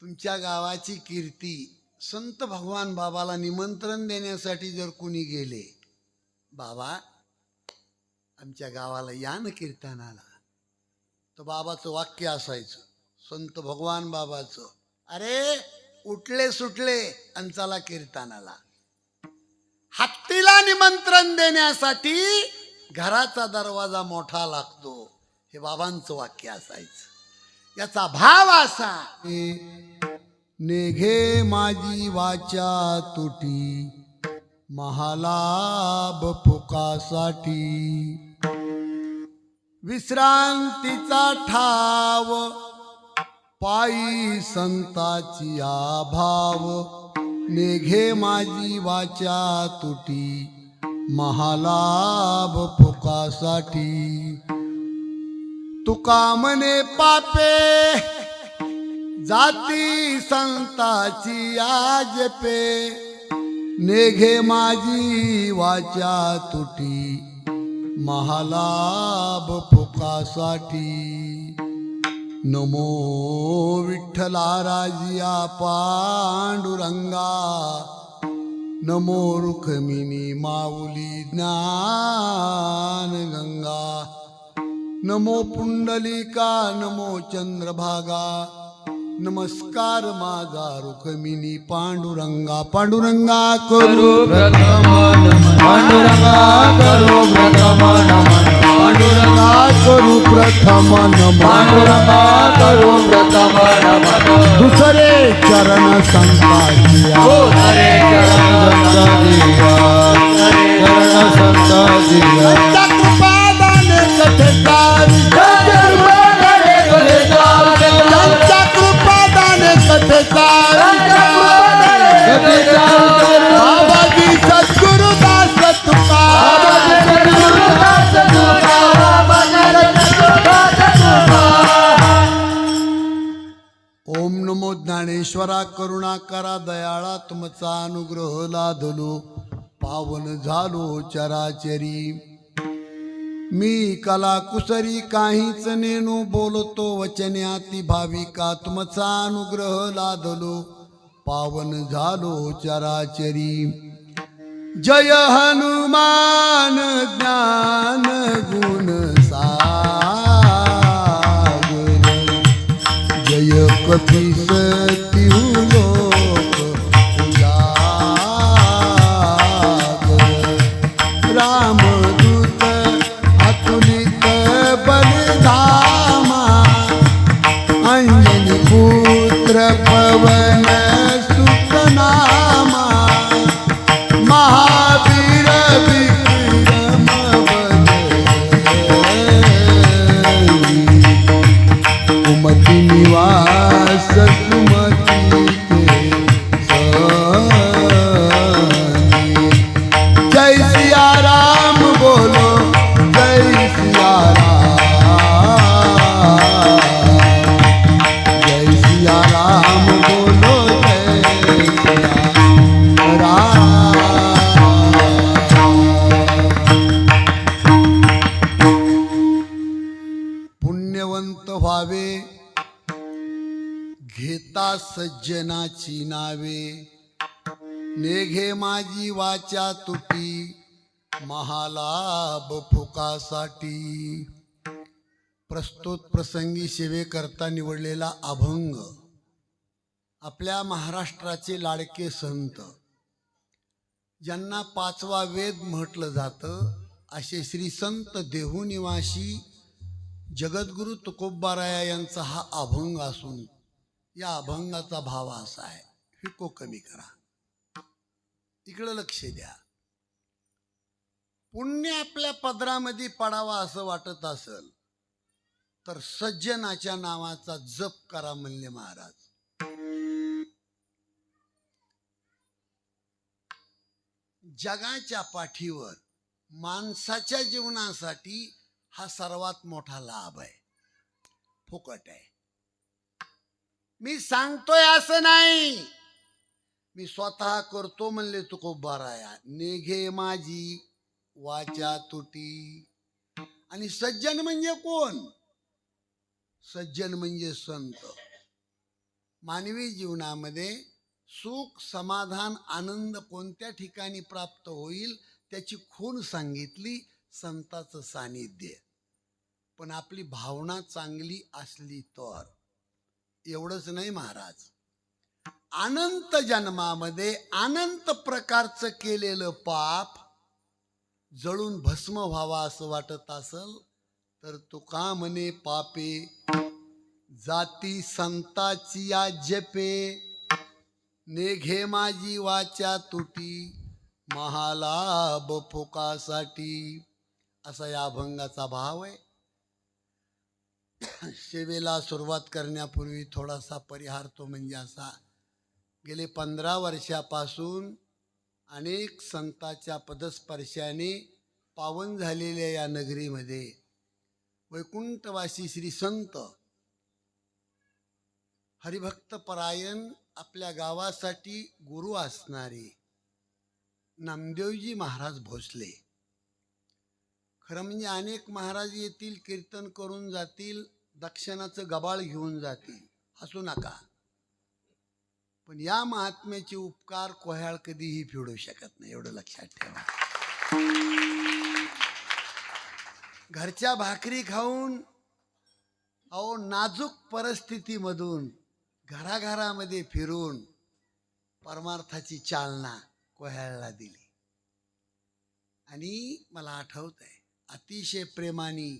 तुमच्या गावाची कीर्ती संत भगवान बाबाला निमंत्रण देण्यासाठी जर कुणी गेले, बाबा आमच्या गावाला या ना कीर्तनाला, तर बाबाचं वाक्य असायचं, संत भगवान बाबाचं, अरे उठले सुटले आणि चला कीर्तनाला. हत्तीला निमंत्रण देण्यासाठी घराचा दरवाजा मोठा लागतो, हे बाबांचं वाक्य असायचं. याचा भाव असा, नेघे माझी वाचा तुटी, महालाभ फुकासाठी, विश्रांतीचा ठाव, पायी संताची आभाव. नेघे माझी वाचा तुटी, महालाभ फुकासाठी. तुका म्हणे पापे, जाती संताची आजपे. नेघे माझी वाचा तुटी, महालाभ फुकासाठी. नमो विठ्ठला राजिया पांडुरंगा, नमो रुक्मिणी माऊली ज्ञान गंगा. नमो पुंडलिका, नमो चंद्रभागा. नमस्कार माझा रुक्मिणी पांडुरंगा. पांडुरंगा करू प्रथम नमन, पांडुरंगा करू प्रथम नमन, पांडुरंगा करू प्रथम नमन, पांडुरंगा करू प्रथम नमन. दुसरे चरण संताची, हरे चरण संत चरण संत जिया. कृपादाने कथेकारी, त्यांच्या कृपादाने कथेकारी. बाबाजी सद्गुरुदास तुकाराम. ओम नमो ज्ञानेश्वरा करुणाकरा दयाळा, तुमचा अनुग्रह लादलो पावन झालो चराचरी. मी कला कुसरी काहीच नेणू, बोलतो वचन्याती भाविका. तुमचा अनुग्रह लादलो पावन झालो चराचरी. जय हनुमान ज्ञान गुण सागर, जय कपीस तिहु लोक उजागर. रामदूत अतुलित बलिधामा, अंजनी पुत्र पवन सुत नामा. महावीर विक्रम बजरंगी, कुमति निवास सुमति के संगी. जय सिया राम बोलो, जय सिया राम, जय सिया राम बोलो, जय सिया राम. पुण्यवंत व्हावे घेता सज्जनाची नावे. नेघे माझी वाचा तुटी, महालाभ फुकासाठी. प्रस्तुत प्रसंगी सेवेकरता निवडलेला अभंग आपल्या महाराष्ट्राचे लाडके संत, ज्यांना पाचवा वेद म्हटलं जातं, असे श्री संत देहुनिवासी जगद्गुरु तुकोबाराया यांचा हा अभंग असून या अभंगाचा भाव असा आहे. हिको कमी करा, इकडं लक्ष द्या. पुण्य आपल्या पदरामध्ये पडावा असं वाटत असेल तर सज्जनाच्या नावाचा जप करा म्हणले महाराज. जगाच्या पाठीवर माणसाच्या जीवनासाठी हा सर्वात मोठा लाभ आहे, फुकट आहे. मी सांगतोय असं नाही, मी स्वतः करतो म्हणले तुकोबाराया. नेघे माझी वाचा तुटी. आणि सज्जन म्हणजे कोण? सज्जन म्हणजे संत. मानवी जीवनामध्ये सुख, समाधान, आनंद कोणत्या ठिकाणी प्राप्त होईल त्याची खूण सांगितली, संताचं सानिध्य. पण आपली भावना चांगली असली तर. एवढंच नाही महाराज, अनंत जन्मामध्ये अनंत प्रकारचं केलेलं पाप जळून भस्म व्हावा असं वाटत असल तर तुका म्हणे पापे जाती संताची या जपे, नेघे माझी वाचा तुटी, महालाभ फुकासाठी. असा या अभंगाचा भाव आहे. सेवेला सुरुवात करण्यापूर्वी थोडासा परिहार तो म्हणजे असा, गेले 15 वर्षापासून अनेक संतांच्या पदस्पर्शाने पावन झालेल्या या नगरीमध्ये वैकुंठवासी श्री संत हरिभक्त परायण आपल्या गावासाठी गुरु असणारे नामदेवजी महाराज भोसले. खरं म्हणजे अनेक महाराज येतील, कीर्तन करून जातील, दक्षिणाचं गबाळ घेऊन जातील, हसू नका. पण या महात्म्याचे उपकार कोह्याळ कधीही फेडू शकत नाही, एवढं लक्षात ठेवा. घरच्या भाकरी खाऊन अहो नाजूक परिस्थितीमधून घराघरामध्ये फिरून परमार्थाची चालना कोह्याळला दिली. आणि मला आठवत आहे, अतिशय प्रेमाने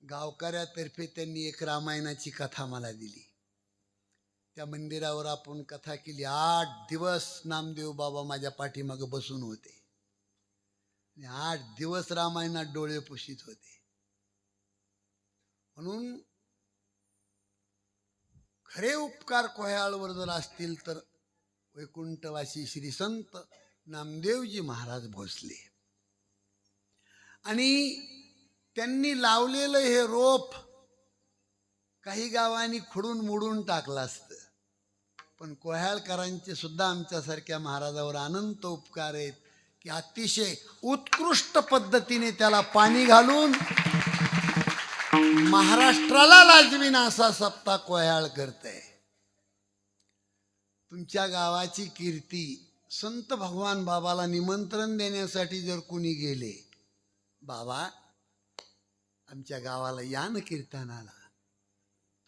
गावकऱ्यातर्फे त्यांनी एक रामायणाची कथा मला दिली. त्या मंदिरावर आपण कथा केली. 8 दिवस नामदेव बाबा माझ्या पाठीमागे बसून होते. 8 दिवस रामायणात डोळे पुशीत होते. म्हणून खरे उपकार कोह्याळवर जर असतील तर वैकुंठवासी श्री संत नामदेवजी महाराज भोसले. आणि त्यांनी लावलेलं हे रोप काही गावांनी खुडून मोडून टाकलं असतं, पण कोह्याळकरांचे सुद्धा आमच्यासारख्या महाराजावर अनंत उपकार आहेत की अतिशय उत्कृष्ट पद्धतीने त्याला पाणी घालून महाराष्ट्राला लाजवीन असा सप्ताह कोह्याळ करते. तुमच्या गावाची कीर्ती संत भगवान बाबाला निमंत्रण देण्यासाठी जर कुणी गेले, बाबा आमच्या गावाला या न कीर्तनाला,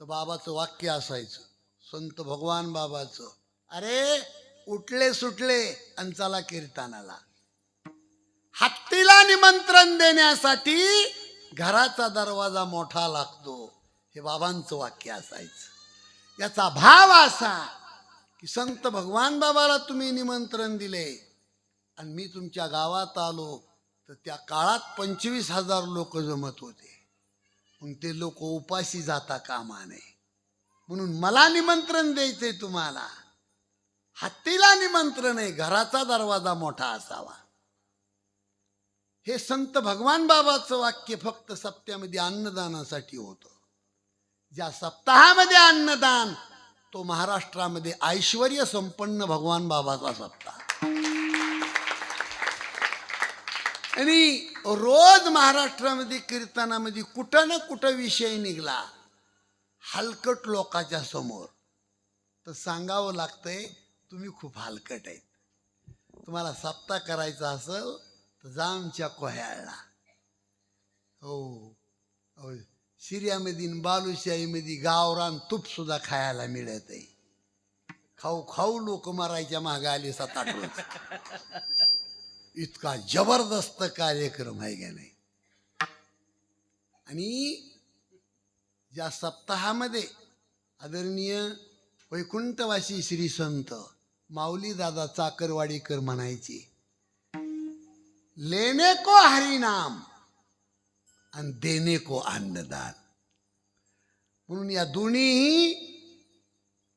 तर बाबाचं वाक्य असायचं, संत भगवान बाबाचं, अरे उठले सुटले आणि चला कीर्तनाला. हत्तीला निमंत्रण देण्यासाठी घराचा दरवाजा मोठा लागतो, हे बाबांचं वाक्य असायचं. याचा भाव असा की संत भगवान बाबाला तुम्ही निमंत्रण दिले आणि मी तुमच्या गावात आलो, तर त्या काळात 25,000 लोक जमत होते. मग ते लोक उपाशी जाता कामा नये, म्हणून मला निमंत्रण द्यायचंय तुम्हाला. हत्तीला निमंत्रण आहे, घराचा दरवाजा मोठा असावा. हे संत भगवान बाबाचं वाक्य फक्त सप्त्यामध्ये अन्नदानासाठी होतं. ज्या सप्ताहामध्ये अन्नदान, तो महाराष्ट्रामध्ये ऐश्वर्य संपन्न भगवान बाबाचा सप्ताह. आणि रोज महाराष्ट्रामध्ये कीर्तनामध्ये कुठं ना कुठं विषय निघला हलकट लोकांच्या समोर, तर सांगावं लागतंय तुम्ही खूप हलकट आहेत. तुम्हाला सप्ताह करायचा असेल तर जा आमच्या कोह्याळला. हो, शिर्यामध्ये बालुशाहीमध्ये गावरान तूप सुद्धा खायला मिळत आहे. खाऊ खाऊ लोक मारायच्या मागे आले 7-8 रोज. इतका जबरदस्त कार्यक्रम आहे का नाही. आणि या सप्ताहामध्ये आदरणीय वैकुंठवासी श्री संत माऊली दादा चाकरवाडीकर म्हणायचे, लेने को हरिनाम आणि देने को अन्नदान. म्हणून या दोन्ही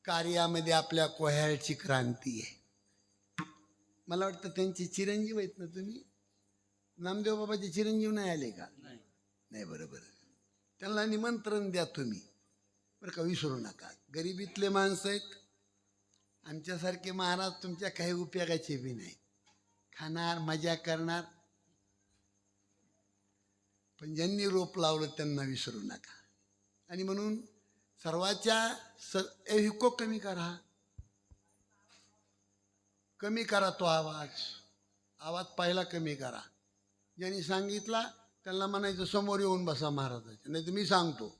कार्यामध्ये आपल्या कोह्याळची क्रांती आहे. मला वाटतं त्यांचे चिरंजीव आहेत ना तुम्ही, नामदेव बाबाचे चिरंजीव नाही आले का? नाही, बरोबर. त्यांना निमंत्रण द्या तुम्ही बरं का, विसरू नका. गरिबीतले माणसं आहेत, आमच्यासारखे महाराज तुमच्या काही उपयोगाचे बी नाही. खाणार, मजा करणार, पण ज्यांनी रोप लावलं त्यांना विसरू नका. आणि म्हणून सर्वाच्या हिको कमी करा, कमी करा तो आवाज. आवाज पहिला कमी करा. ज्यांनी सांगितला त्यांना म्हणायचं समोर येऊन बसा महाराजाच्या, नाही तर मी सांगतो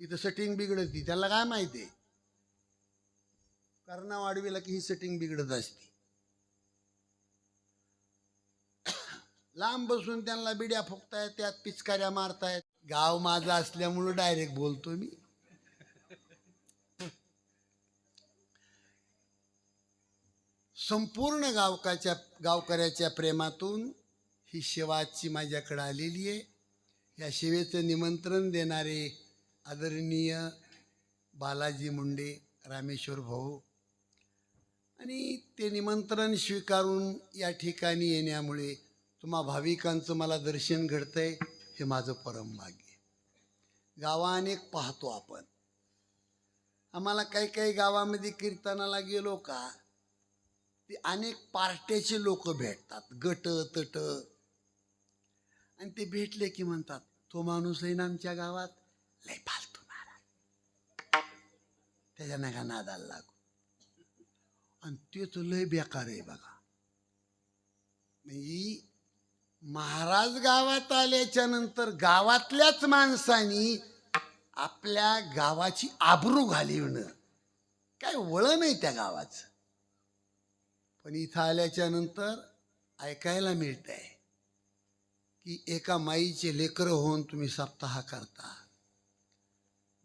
इथं सेटिंग बिघडती. त्याला काय माहिती आहे, करणा वाढविला की ही सेटिंग बिघडत असते. लांब बसून त्यांना बिड्या फुकतायत, त्यात पिचकाऱ्या मारतायत. गाव माझं असल्यामुळं डायरेक्ट बोलतो मी. संपूर्ण गावकऱ्याच्या प्रेमातून ही सेवाची माझ्याकडे आलेली आहे. या सेवेचं निमंत्रण देणारे आदरणीय बालाजी मुंडे, रामेश्वर भाऊ, आणि ते निमंत्रण स्वीकारून या ठिकाणी येण्यामुळे तुम्हा भाविकांचं मला दर्शन घडतंय, हे माझं परम भाग्य. गावा अनेक पाहतो आपण. आम्हाला काही काही गावामध्ये कीर्तनाला गेलो का ते अनेक पार्ट्याचे लोक भेटतात, गट तट, आणि ते भेटले की म्हणतात तो माणूस आहे ना आमच्या गावात लय फालतू महाराज, त्याच्या नका नादाला लागू. आणि ते तर लय बेकार आहे बघा. म्हणजे महाराज गावात आल्याच्या नंतर गावातल्याच माणसांनी आपल्या गावाची आबरू घालवणं, काय वळण आहे त्या गावाचं. पण इथं आल्याच्या नंतर ऐकायला मिळतंय की एका माईचे लेकरं होऊन तुम्ही सप्ताह करता.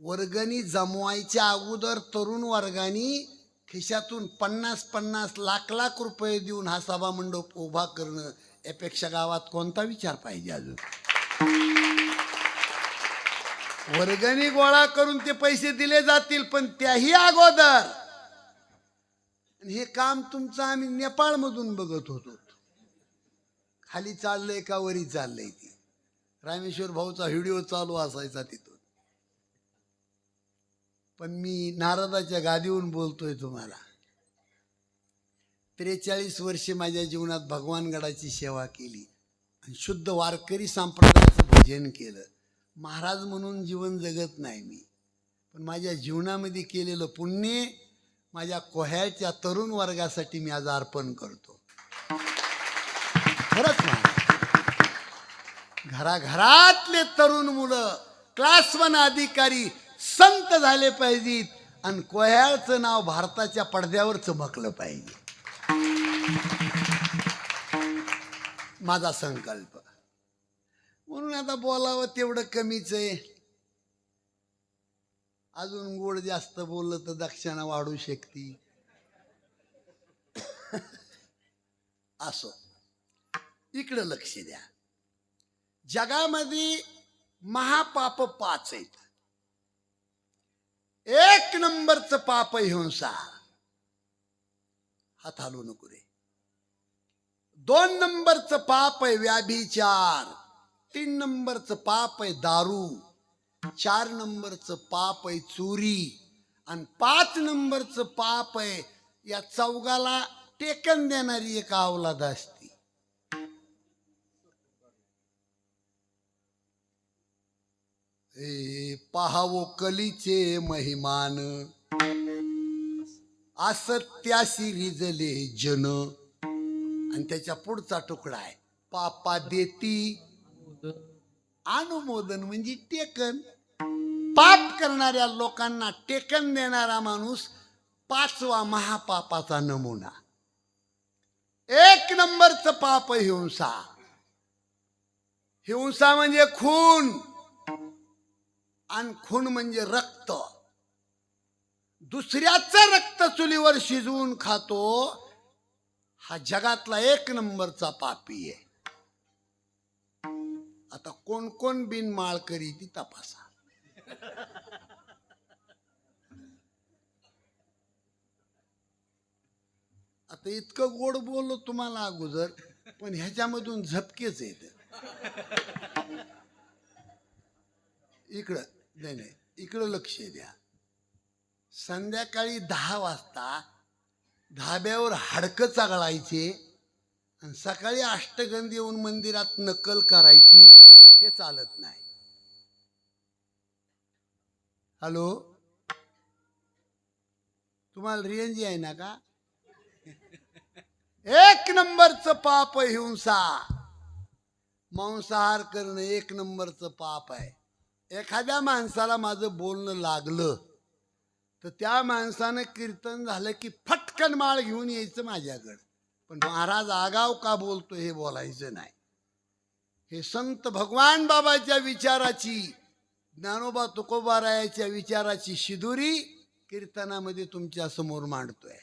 वर्गणी जमवायच्या अगोदर तरुण वर्गानी खिशातून 50-50 लाख रुपये देऊन हा सभा मंडप उभा करणं, यापेक्षा गावात कोणता विचार पाहिजे अजून. वर्गणी गोळा करून ते पैसे दिले जातील, पण त्याही अगोदर. आणि हे काम तुमचं आम्ही नेपाळमधून बघत होतो. खाली चाललंय का वरी चाललंय ती. रामेश्वर भाऊचा व्हिडिओ चालू असायचा तिथून. पण मी नारदाच्या गादीवरून बोलतोय तुम्हाला. 43 वर्षे माझ्या जीवनात भगवानगडाची सेवा केली आणि शुद्ध वारकरी संप्रदायाचं भजन केलं. महाराज म्हणून जीवन जगत नाही मी, पण माझ्या जीवनामध्ये केलेलं पुण्य माझ्या कोह्याच्या तरुण वर्गासाठी मी आज अर्पण करतो. खरंच ना, घराघरातले तरुण मुलं क्लास 1 अधिकारी संत झाले पाहिजेत आणि कोह्याचं नाव भारताच्या पडद्यावर चमकलं पाहिजे, माझा संकल्प. म्हणून आता बोलावं तेवढं कमीच आहे. अजून गोड जास्त बोललं तर दक्षिणा वाढू शकते. असो, इकडं लक्ष द्या. जगामध्ये महापाप 5 आहेत. 1 नंबरचं पाप आहे हिंसा, हात हलवू नको रे. 2 नंबरचं पाप आहे व्याभिचार. 3 नंबरचं पाप आहे दारू. 4 नंबरचं पाप आहे चोरी. आणि 5 नंबरचं पाप आहे, या चौघाला टेकन देणारी एक अवलाद असते. पाहावो कलीचे महिमान, असत्याशी रिजले जन. आणि त्याच्या पुढचा तुकडा आहे, पापा देती अनुमोदन, म्हणजे टेकन. पाप करणाऱ्या लोकांना टेकन देणारा माणूस 5वा महापापाचा नमुना. 1 नंबरचं पाप हिंसा. हिंसा म्हणजे खून, आणि खून म्हणजे रक्त. दुसऱ्याचं रक्त चुलीवर शिजवून खातो, हा जगातला 1 नंबरचा पापी आहे. आता कोण कोण बिनमाळ करी ती तपासा. आता इतकं गोड बोललो तुम्हाला अगोदर, पण ह्याच्यामधून झपकेच येत. इकडं नाही, इकडं लक्ष द्या. संध्याकाळी 10 वाजता धाब्यावर हाडकं चागळायचे आणि सकाळी अष्टगंध येऊन मंदिरात नकल करायची, हे चालत नाही. हॅलो, तुम्हाला रेंज आहे ना का? एक नंबरचं पाप आहे हिंसा. मांसाहार करणं एक नंबरचं पाप आहे. एखाद्या माणसाला माझं बोलणं लागलं तर त्या माणसानं कीर्तन झालं की फटकन माळ घेऊन यायचं माझ्याकडं. पण महाराज आगाव का बोलतो हे बोलायचं नाही. हे संत भगवान बाबाच्या विचाराची, ज्ञानोबा तुकोबारायाच्या विचाराची शिदुरी कीर्तनामध्ये तुमच्या समोर मांडतोय.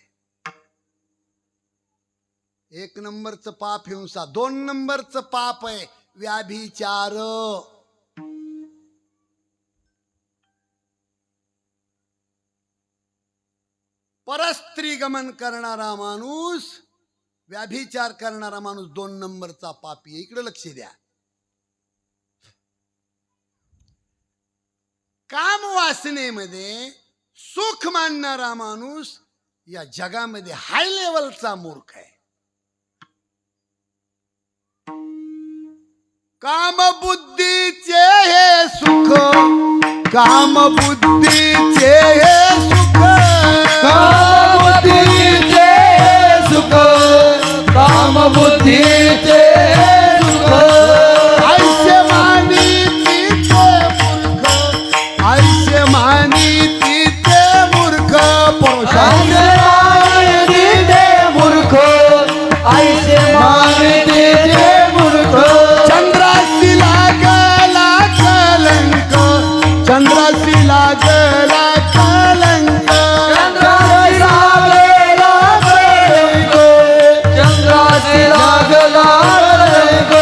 एक नंबरचं पाप हिंसा. 2 नंबरचं पाप आहे व्याभिचार. परस्त्री गमन करणारा माणूस, व्याभिचार करणारा माणूस 2 नंबरचा पापी आहे. इकडे लक्ष द्या. काम वासनेमध्ये सुख मानणारा माणूस या जगामध्ये हाय लेवलचा मूर्ख आहे. काम बुद्धीचे हे सुख, काम बुद्धीचे हे सुख, कामबुद्धीचे सुख, कामबुद्धीचे सुख, ऐसे मानी तिचे मूर्ख, ऐसे मानी तिचे मूर्ख. ऐसे मानिते मूर्ख, ऐसे मानिते मूर्ख. चंद्राशी लागला कलंक, चंद्राशी लागला कलंक, चंद्राशी लागला कलंक, चंद्राशी लागला कलंक.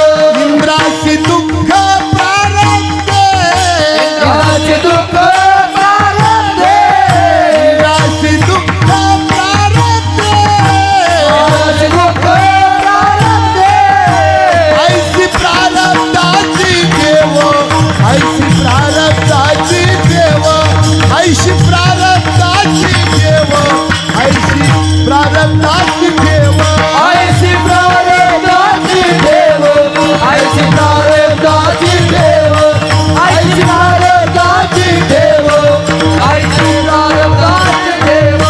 इंद्राशी दुःख प्रारब्ध, इंद्राचे दुःख प्रारब्धे, इंद्राशी दुःख प्रारब्ध. इंद्राचे दुःख प्रारब्धे. ऐशी प्रारब्धाची देव, ऐशी प्रारब्धाची देव, ऐशी प्रारब्धाची देव, ऐशी प्रारब्धाची देव. ऐसी प्रारब्धाची देव, ऐसी प्रारब्धाची देव, ऐसी प्रारब्धाची देव, ऐसी प्रारब्धाची देव.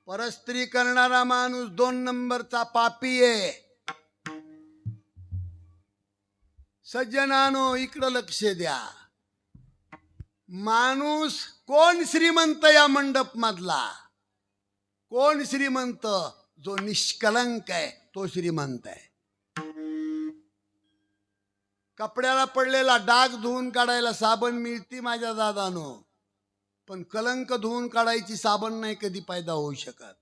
परस्त्री करणारा माणूस 2 नंबरचा पापी आहे. सज्जनानो इकडं लक्ष द्या. माणूस कोण श्रीमंत या मंडप मधला? कोण श्रीमंत? जो निष्कलंक आहे तो श्रीमंत आहे. कपड्याला पडलेला डाग धुवून काढायला साबण मिळती माझ्या दादानो, पण कलंक धुवून काढायची साबण नाही कधी पैदा होऊ शकत.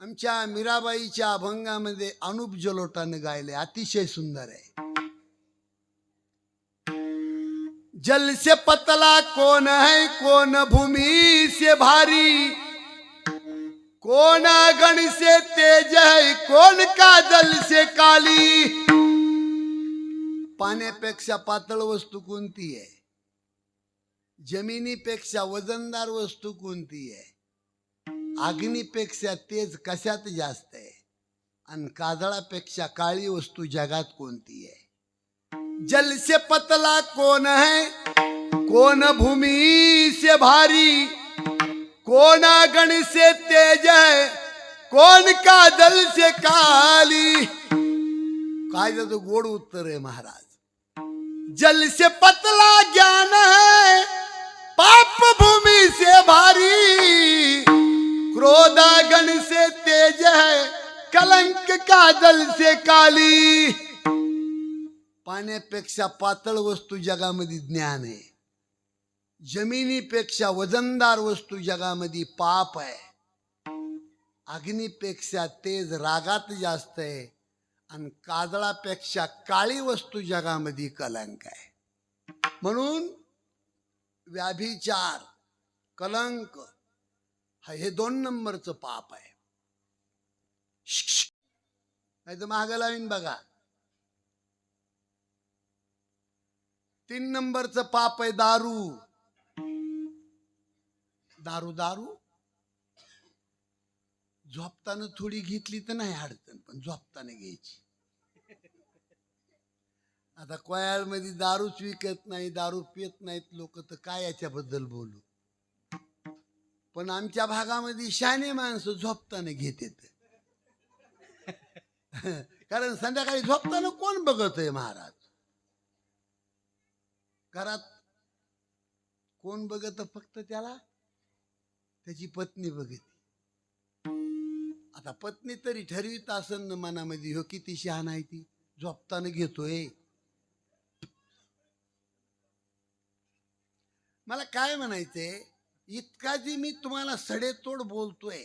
आमच्या मीराबाईच्या अभंगामध्ये अनुप जलोटाने गायले, अतिशय सुंदर आहे. जल से पतला कौन है, कौन भूमि से भारी, कौन गण से तेज है, कौन काजल से काली. पाण्यापेक्षा पातळ वस्तू कोणती आहे? जमिनीपेक्षा वजनदार वस्तू कोणती आहे? अग्नीपेक्षा तेज कशात जास्त आहे? आणि काजळापेक्षा काळी वस्तू जगात कोणती आहे? जल से पतला कौन है, कौन भूमि से भारी, कौन गण से तेज है, कौन काजल से काली. काय त्याचं गोड उत्तर आहे महाराज. जल से पतला ज्ञान है, पाप भूमि से भारी, क्रोध गण से तेज है, कलंक काजल से काली. पाण्यापेक्षा पातळ वस्तू जगामध्ये ज्ञान आहे. जमिनीपेक्षा वजनदार वस्तू जगामध्ये पाप आहे. अग्नीपेक्षा तेज रागात जास्त आहे. आणि काजळापेक्षा काळी वस्तू जगामध्ये कलंक आहे. म्हणून व्याभिचार, कलंक हे 2 नंबरचं पाप आहे. नाही तर मागं लावीन बघा. 3 नंबरचं पाप आहे दारू. दारू दारू झोपताना थोडी घेतली तर नाही अडचण, पण झोपताना घ्यायची. आता कोयाळमध्ये दारूच विकत नाही, दारू पित नाहीत लोक, तर काय याच्याबद्दल बोलू. पण आमच्या भागामध्ये शाने माणसं झोपताना घेतात. कारण संध्याकाळी झोपताना कोण बघत आहे महाराज, घरात कोण बघत, फक्त त्याला त्याची पत्नी बघते. आता पत्नी तरी ठरवीत असन मनामध्ये, हो किती शहाणा आहे ती, झोपताना घेतोय. मला काय म्हणायचंय, इतका जी मी तुम्हाला सडेतोड बोलतोय,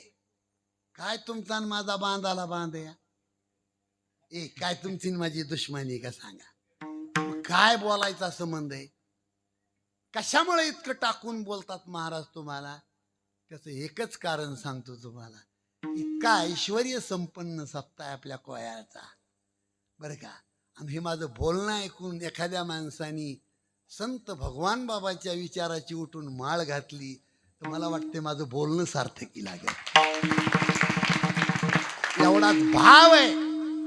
काय तुमचा आणि माझा बांधाला बांध या, काय तुमची आणि माझी दुश्मनी का सांगा. मग काय बोलायचा संबंध आहे, कशामुळे इतकं टाकून बोलतात महाराज तुम्हाला. त्याचं एकच कारण सांगतो तुम्हाला, इतका ऐश्वर्य संपन्न सप्ताह आहे आपल्या कोयाळचा, बरं का. आणि हे माझं बोलणं ऐकून एखाद्या माणसाने संत भगवान बाबाच्या विचाराची उठून माळ घातली, तर मला वाटते माझं बोलणं सार्थकी लागेल. एवढाच भाव आहे.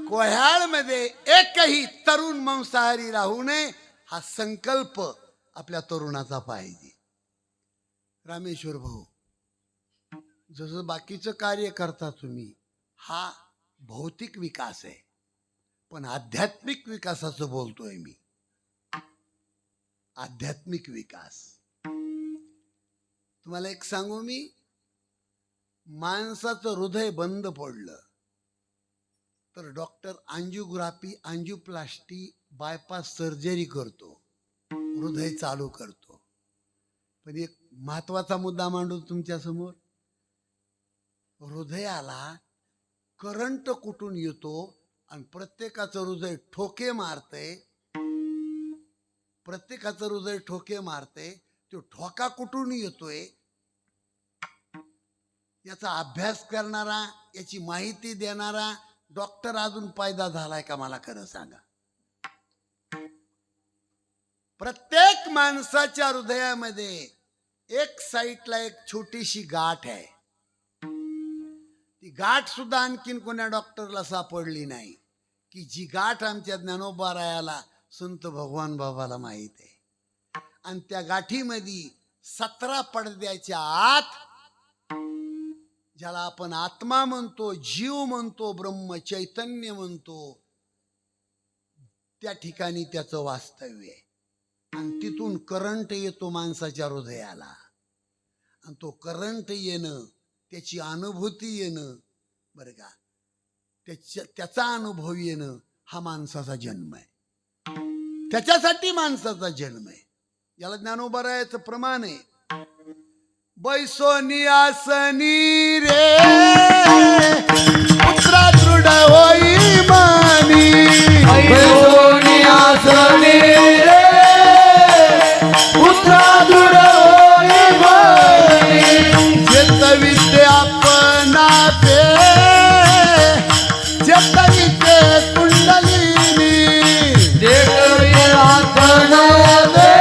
कोह्याळमध्ये एकही तरुण मांसाहारी राहू नये, हा संकल्प आपल्या तरुणाचा पाहिजे. रामेश्वर भाऊ, जसं बाकीचं कार्य करता तुम्ही, हा भौतिक विकास आहे, पण आध्यात्मिक विकासाचं बोलतोय मी. आध्यात्मिक विकास. तुम्हाला एक सांगू मी, माणसाचं हृदय बंद पडलं तर doctor angiography, angioplasty, bypass surgery करतो, हृदय चालू करतो. पण एक महत्वाचा मुद्दा मांडू तुमच्या समोर, हृदयाला करंट कुठून येतो आणि प्रत्येकाचं हृदय ठोके मारतंय, प्रत्येकाचं हृदय ठोके मारते, तो ठोका कुठून येतोय याचा अभ्यास करणारा, याची माहिती देणारा डॉक्टर अजून पैदा झालाय का मला खरं सांगा. प्रत्येक माणसाच्या हृदयामध्ये एक साईडला एक छोटीशी गाठ आहे. ती गाठ सुद्धा आणखीन कोण्या डॉक्टरला सापडली नाही, की जी गाठ आमच्या ज्ञानोबारायाला, संत भगवान बाबाला माहित आहे. आणि त्या गाठीमध्ये 17 पडद्याच्या आत, ज्याला आपण आत्मा म्हणतो, जीव म्हणतो, ब्रह्म चैतन्य म्हणतो, त्या ठिकाणी त्याचं वास्तव्य आहे. आणि तिथून करंट येतो माणसाच्या हृदयाला, आणि तो करंट येणं, त्याची अनुभूती येणं, बरं का, त्याचा अनुभव येणं, हा माणसाचा जन्म आहे. त्याच्यासाठी माणसाचा जन्म आहे. याला ज्ञानोबारायाचं प्रमाण आहे. बैसोनी आसनी रे पुत्रा दृढ होई मानी, बैसोनी आसनी रे पुत्रा दृढ होई मानी, जेत विद्यापना पे जेत विद्ये कुंडलिनी, देवी आत्मना दे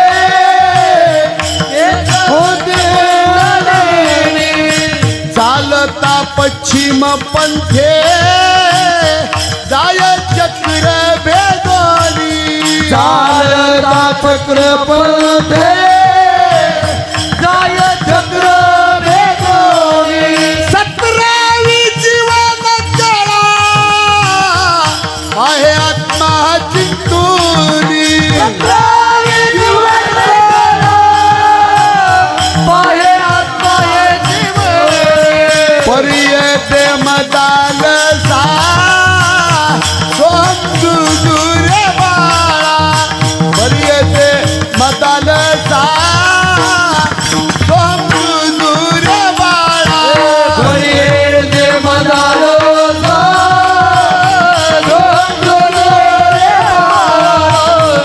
एक होते चालता पश्चिम पंथे जाय चक्र भेदोनी, चालता चक्र पथे जाय चक्र भेदोनी, 17वी जीवन कळा आहे आत्मा चिंतूनी, 17वी जीवन कळा पाहे आत्मा हे जीवन, परियते मदाल सा समजू दुरे बाळा, परियते मदाल सा समजू दुरे बाळा, घरी जे मदालो सा समजून रे बाळा,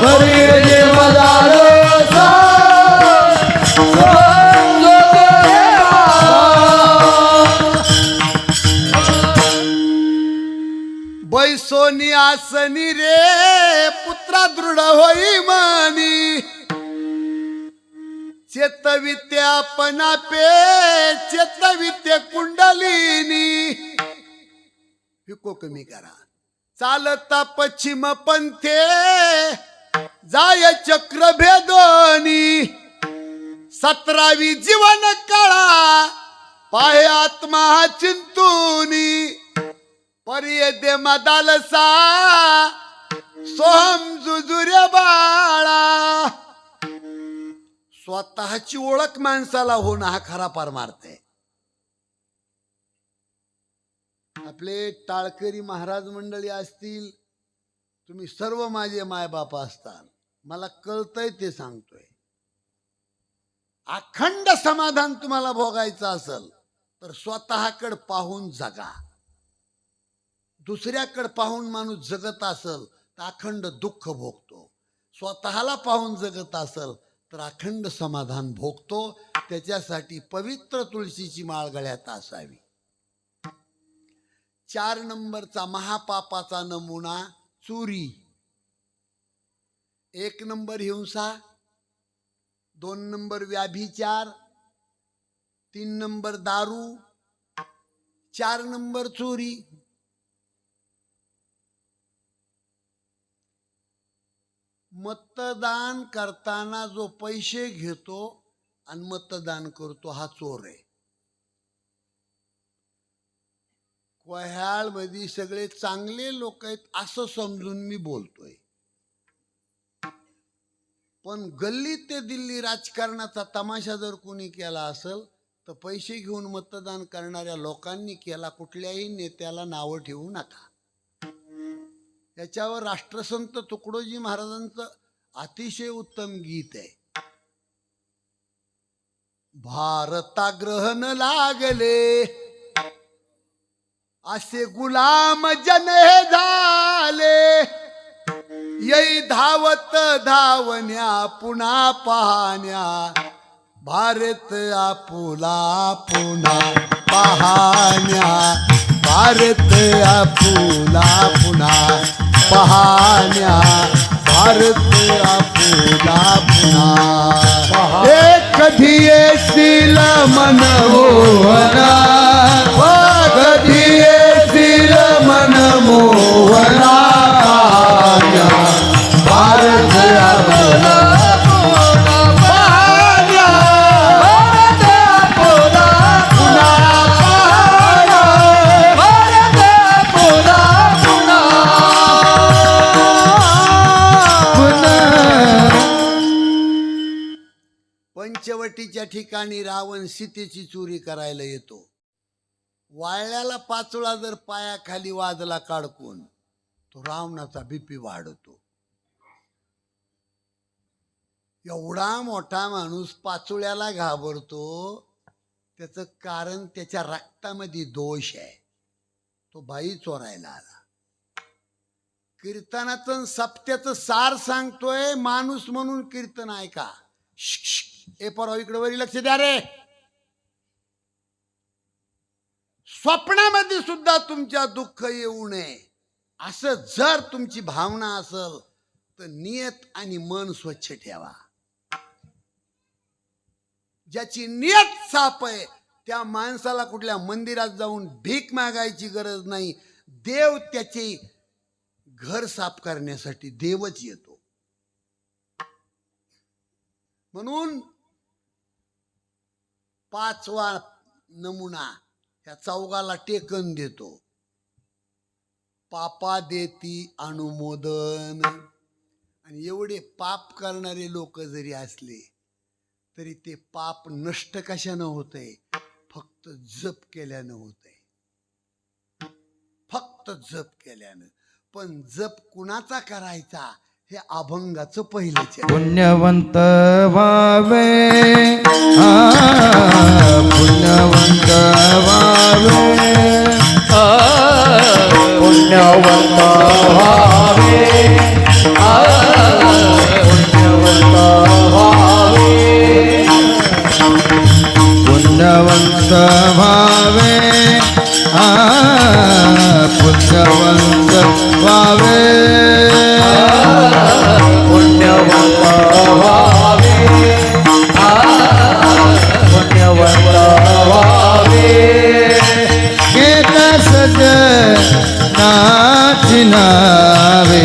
घरी जे मदालो सा समजून रे बाळा. बैसोनी आसनी रे पुत्रा दृढ होई मानी, चेतवित्यापना पे चेतवित्य कुंडलिनी, हिको कमी करा. चालता पश्चिम पंथे जाय चक्र भेदोनी 17वी जीवन काळा पाहे आत्मा चिंतूनी पर्ये दे मदालसा सोहम जुजुर्या बाळा. स्वतःची ओळख माणसाला होणं हा खरा परमार्थ आहे. आपले टाळकरी महाराज मंडळी असतील, तुम्ही सर्व माझे मायबाप असताल, मला कळतंय ते सांगतोय. अखंड समाधान तुम्हाला भोगायचं असेल तर स्वतःकडे पाहून जगा. दुसऱ्याकडे पाहून माणूस जगत असेल तर अखंड दुःख भोगतो. स्वतःला पाहून जगत असेल तर अखंड समाधान भोगतो. त्याच्यासाठी पवित्र तुळशीची माळ गळ्यात असावी. 4 नंबरचा महापापाचा नमुना चोरी, 1 नंबर हिंसा, 2 नंबर व्याभिचार, 3 नंबर दारू, 4 नंबर चोरी. मतदान करताना जो पैसे घेतो आणि मतदान करतो हा चोर आहे. कोह्याळ मध्ये सगळे चांगले लोक आहेत असं समजून मी बोलतोय, पण गल्ली ते दिल्ली राजकारणाचा तमाशा जर कोणी केला असेल तर पैसे घेऊन मतदान करणाऱ्या लोकांनी केला. कुठल्याही नेत्याला नावं ठेवू नका. त्याच्यावर राष्ट्रसंत तुकडोजी महाराजांचं अतिशय उत्तम गीत आहे. भारताग्रहण लागले असे गुलाम जन हे झाले, येई धावत धावण्या पुन्हा पाहण्या, भारत आपुला पुन्हा पाहण्या, भारत आपुला पुन्हा पाहण्या, भारत आपुला पुन्हा. हे कधी येशील मनमोहना, कधी येशील मनमोहना, भारत आपुला पंचवटीच्या ठिकाणी रावण सीतेची चोरी करायला येतो. वाळल्याला पाचोळा जर पायाखाली वाजला काढकून तो रावणाचा बीपी वाढतो. एवढा मोठा माणूस पाचोळ्याला घाबरतो, त्याचं कारण त्याच्या रक्तामध्ये दोष आहे. तो बाई चोरायला आला. कीर्तनाचं सप्त्याचं सार सांगतोय, माणूस म्हणून कीर्तन ऐका. ए परवा इकडे वरी लक्ष द्या रे. स्वप्नामध्ये सुद्धा तुमच्या दुःख येऊ नये असं जर तुमची भावना असेल तर नियत आणि मन स्वच्छ ठेवा. ज्याची नियत साफ आहे त्या माणसाला कुठल्या मंदिरात जाऊन भीक मागायची गरज नाही. देव त्याचे घर साफ करण्यासाठी देवच येतो. म्हणून 5वा नमुना ह्या चौघाला टेकन देतो. पापा देती अनुमोदन. आणि एवढे पाप करणारे लोक जरी असले तरी ते पाप नष्ट कशानं होतंय? फक्त जप केल्यानं होतंय. फक्त जप केल्यानं. पण जप कुणाचा करायचा हे अभंगाचं पहिलंच आहे. पुण्यवंत व्हावे, पुण्यवंत व्हावे, पुण्यवंत व्हावे, पुण्यवंत व्हावे, पुण्यवंत व्हावे, पुण्यवंत व्हावे, पुण्यवंत व्हावे, पुण्यवंत व्हावे. घेता सजनाची नावे,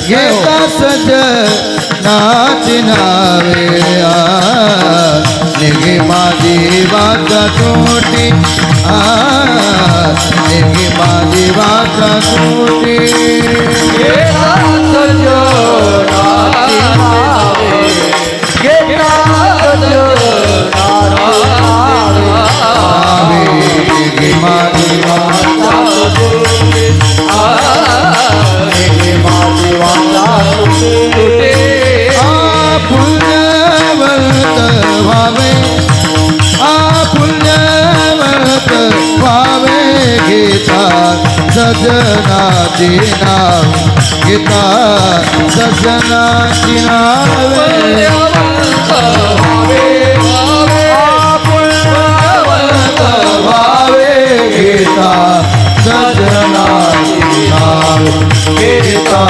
घेता सजनाची नाची नावे निघी माझी वाचा तोटी निघी माझी वाचा तोटी निघी माझी वाचा पुण्यवंत व्हावे पुण्यवंत व्हावे गीता सजनाची नाव गीता सजनाची नावे पुण्यवंत व्हावे गीता सजनाची नाव गीता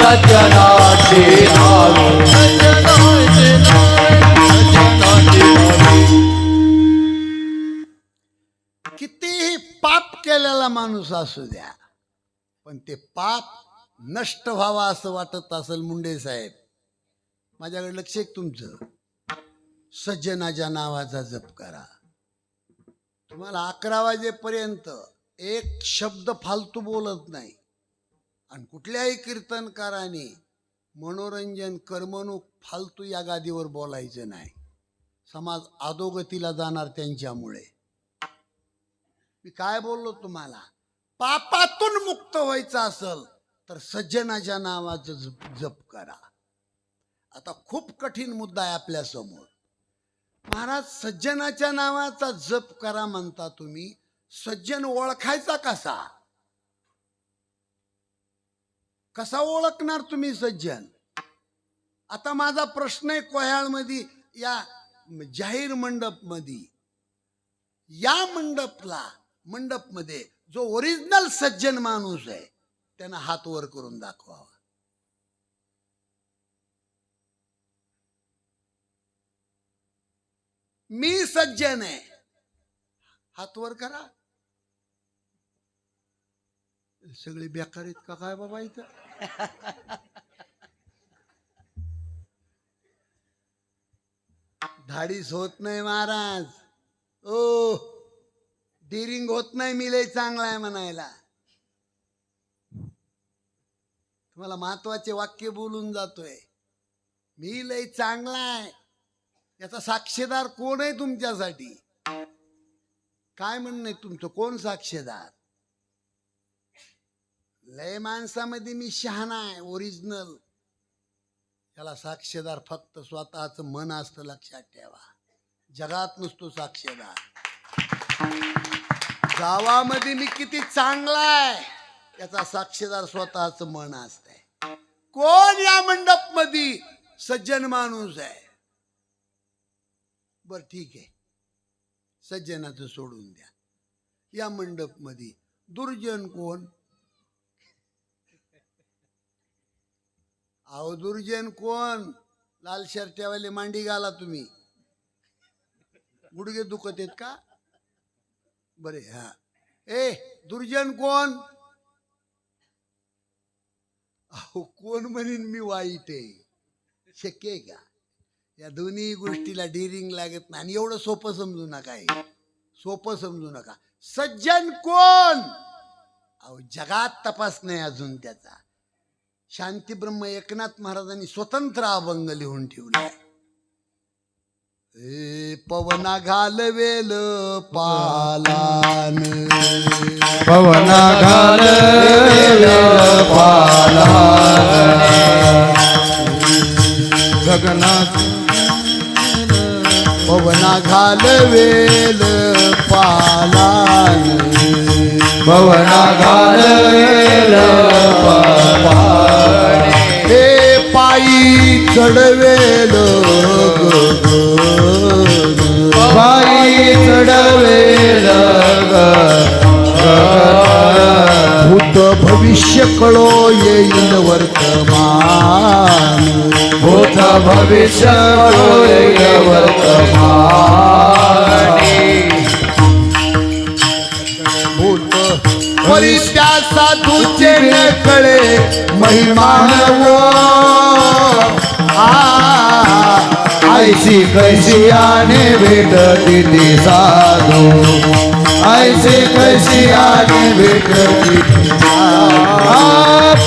सजनाची नाव कितीही पाप केलेला माणूस असू द्या, पण ते पाप नष्ट व्हावा असं वाटत असेल मुंडे साहेब, माझ्याकडे लक्ष आहे तुमचं. सज्जनाच्या नावाचा जप करा. तुम्हाला 11 वाजेपर्यंत एक शब्द फालतू बोलत नाही. आणि कुठल्याही कीर्तनकाराने मनोरंजन करमणूक फालतू या गादीवर बोलायचं नाही. समाज अधोगतीला जाणार त्यांच्यामुळे. मी काय बोललो तुम्हाला, पापातून मुक्त व्हायचं असेल तर सज्जनाच्या नावाचं जप करा. आता खूप कठीण मुद्दा आहे आपल्या समोर. महाराज सज्जनाच्या नावाचा जप करा म्हणता तुम्ही, सज्जन ओळखायचा कसा? कसा ओळखणार तुम्ही सज्जन? आता माझा प्रश्न आहे, कोह्याळमध्ये या जाहीर मंडपमध्ये, या मंडपमध्ये जो ओरिजिनल सज्जन माणूस आहे त्यानं हात वर करून दाखवावा. मी सज्जन आहे, हात वर करा. सगळे बेकार आहेत का काय बाबा इथं? धाडीस होत नाही महाराज. ओ डिरिंग होत नाही. मी लय चांगला आहे म्हणायला. तुम्हाला महत्वाचे वाक्य बोलून जातोय. मी लय चांगला आहे याचा साक्षीदार कोण आहे तुमच्यासाठी? काय म्हणणं आहे तुमचं? कोण साक्षीदार? लय माणसामध्ये मी शहाणा आहे, ओरिजिनल. त्याला साक्षीदार फक्त स्वतःच मन असतं, लक्षात ठेवा. जगात नसतो साक्षीदार. गावामध्ये मी किती चांगला आहे याचा साक्षीदार स्वतःच मन असतंय. कोण या मंडप मध्ये सज्जन माणूस आहे? बर ठीक आहे, सज्जनाचं सोडून द्या. या मंडप मध्ये दुर्जन कोण? अहो दुर्जन कोण? लाल शर्ट्यावाले मांडी घाला तुम्ही. गुडघे दुखत आहेत का? बरे हा. ए दुर्जन कोण? अहो कोण म्हणेन मी वाईट आहे? शक्य आहे का? या दोन्ही गोष्टीला डिरिंग लागत नाही. आणि एवढं सोपं समजू नका, सोपं समजू नका. सज्जन कोण? अहो जगात तपास नाही अजून त्याचा. शांतीब्रह्म एकनाथ महाराजांनी स्वतंत्र अभंग लिहून ठेवलाय. पवना घालवेल पालान, पवना घालवेल पालान, गगनात पवना घालवेल पालान, पवना घालवेल पालान, हे पायी चढवेल पायी चढवेल भूत भविष्य कळो येईल वर्तमान, भूत भविष्य वर्तमान, भूत परी त्या साधूचे न कळे महिमा नवो, ऐसी कैसी आने भेटती ती साधू ऐसी कैसी आने भेटती ती साधू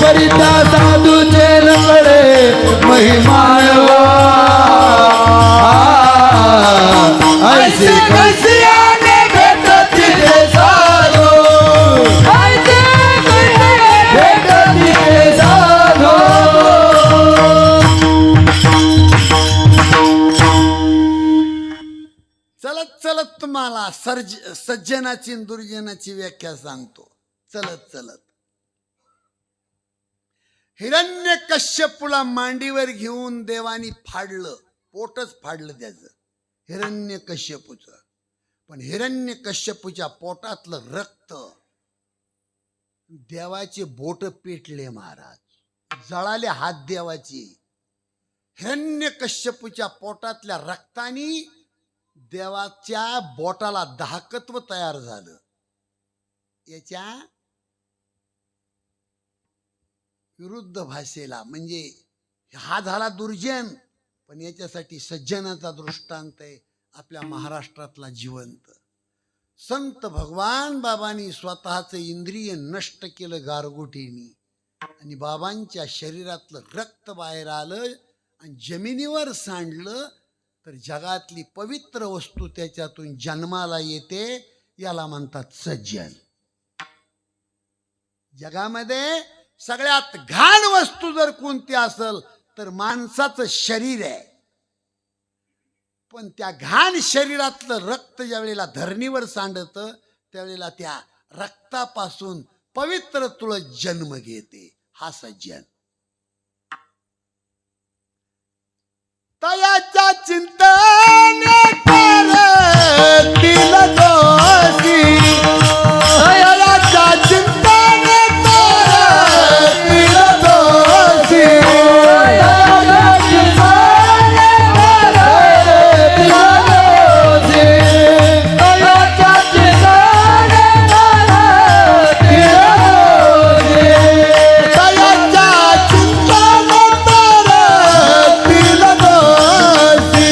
परिता साधूचे रंगडे महिमानवा ऐसी कैसी आने भेटती ते साधू ऐसी कैसी भेटती ते साधू चलत चलत तुम्हाला सज्जनाची आणि दुर्जनाची व्याख्या सांगतो. चलत चलत हिरण्य कश्यपूला मांडीवर घेऊन देवानी फाडलं, पोटच फाडलं त्याचं हिरण्य कश्यपूच. पण हिरण्य कश्यपूच्या पोटातलं रक्त देवाचे बोट पेटले महाराज, जळाले हात देवाचे. हिरण्य कश्यपूच्या पोटातल्या रक्तानी देवाच्या बोटाला दाहकत्व तयार झालं. याच्या विरुद्ध भाषेला म्हणजे हा झाला दुर्जन, पण याच्यासाठी सज्जनाचा दृष्टांत आहे आपल्या महाराष्ट्रातला जिवंत. संत भगवान बाबांनी स्वतःचं इंद्रिय नष्ट केलं गारगोटीनी आणि बाबांच्या शरीरातलं रक्त बाहेर आलं आणि जमिनीवर सांडलं तर जगातली पवित्र वस्तू त्याच्यातून जन्माला येते. याला म्हणतात सज्जन. जगामध्ये सगळ्यात घाण वस्तू जर कोणती असेल तर माणसाचं शरीर आहे. पण त्या घाण शरीरातलं रक्त ज्या वेळेला धरणीवर सांडतं त्यावेळेला त्या रक्तापासून पवित्र तुळस जन्म घेते. हा सज्जन. तयाच्या चिंतने करतील दोषी तयाच्या चिंतने करतील दोषी तयाच्या चिंतने करतील दोषी तयाच्या चिंतने करतील दोषी तयाच्या चिंतने करतील दोषी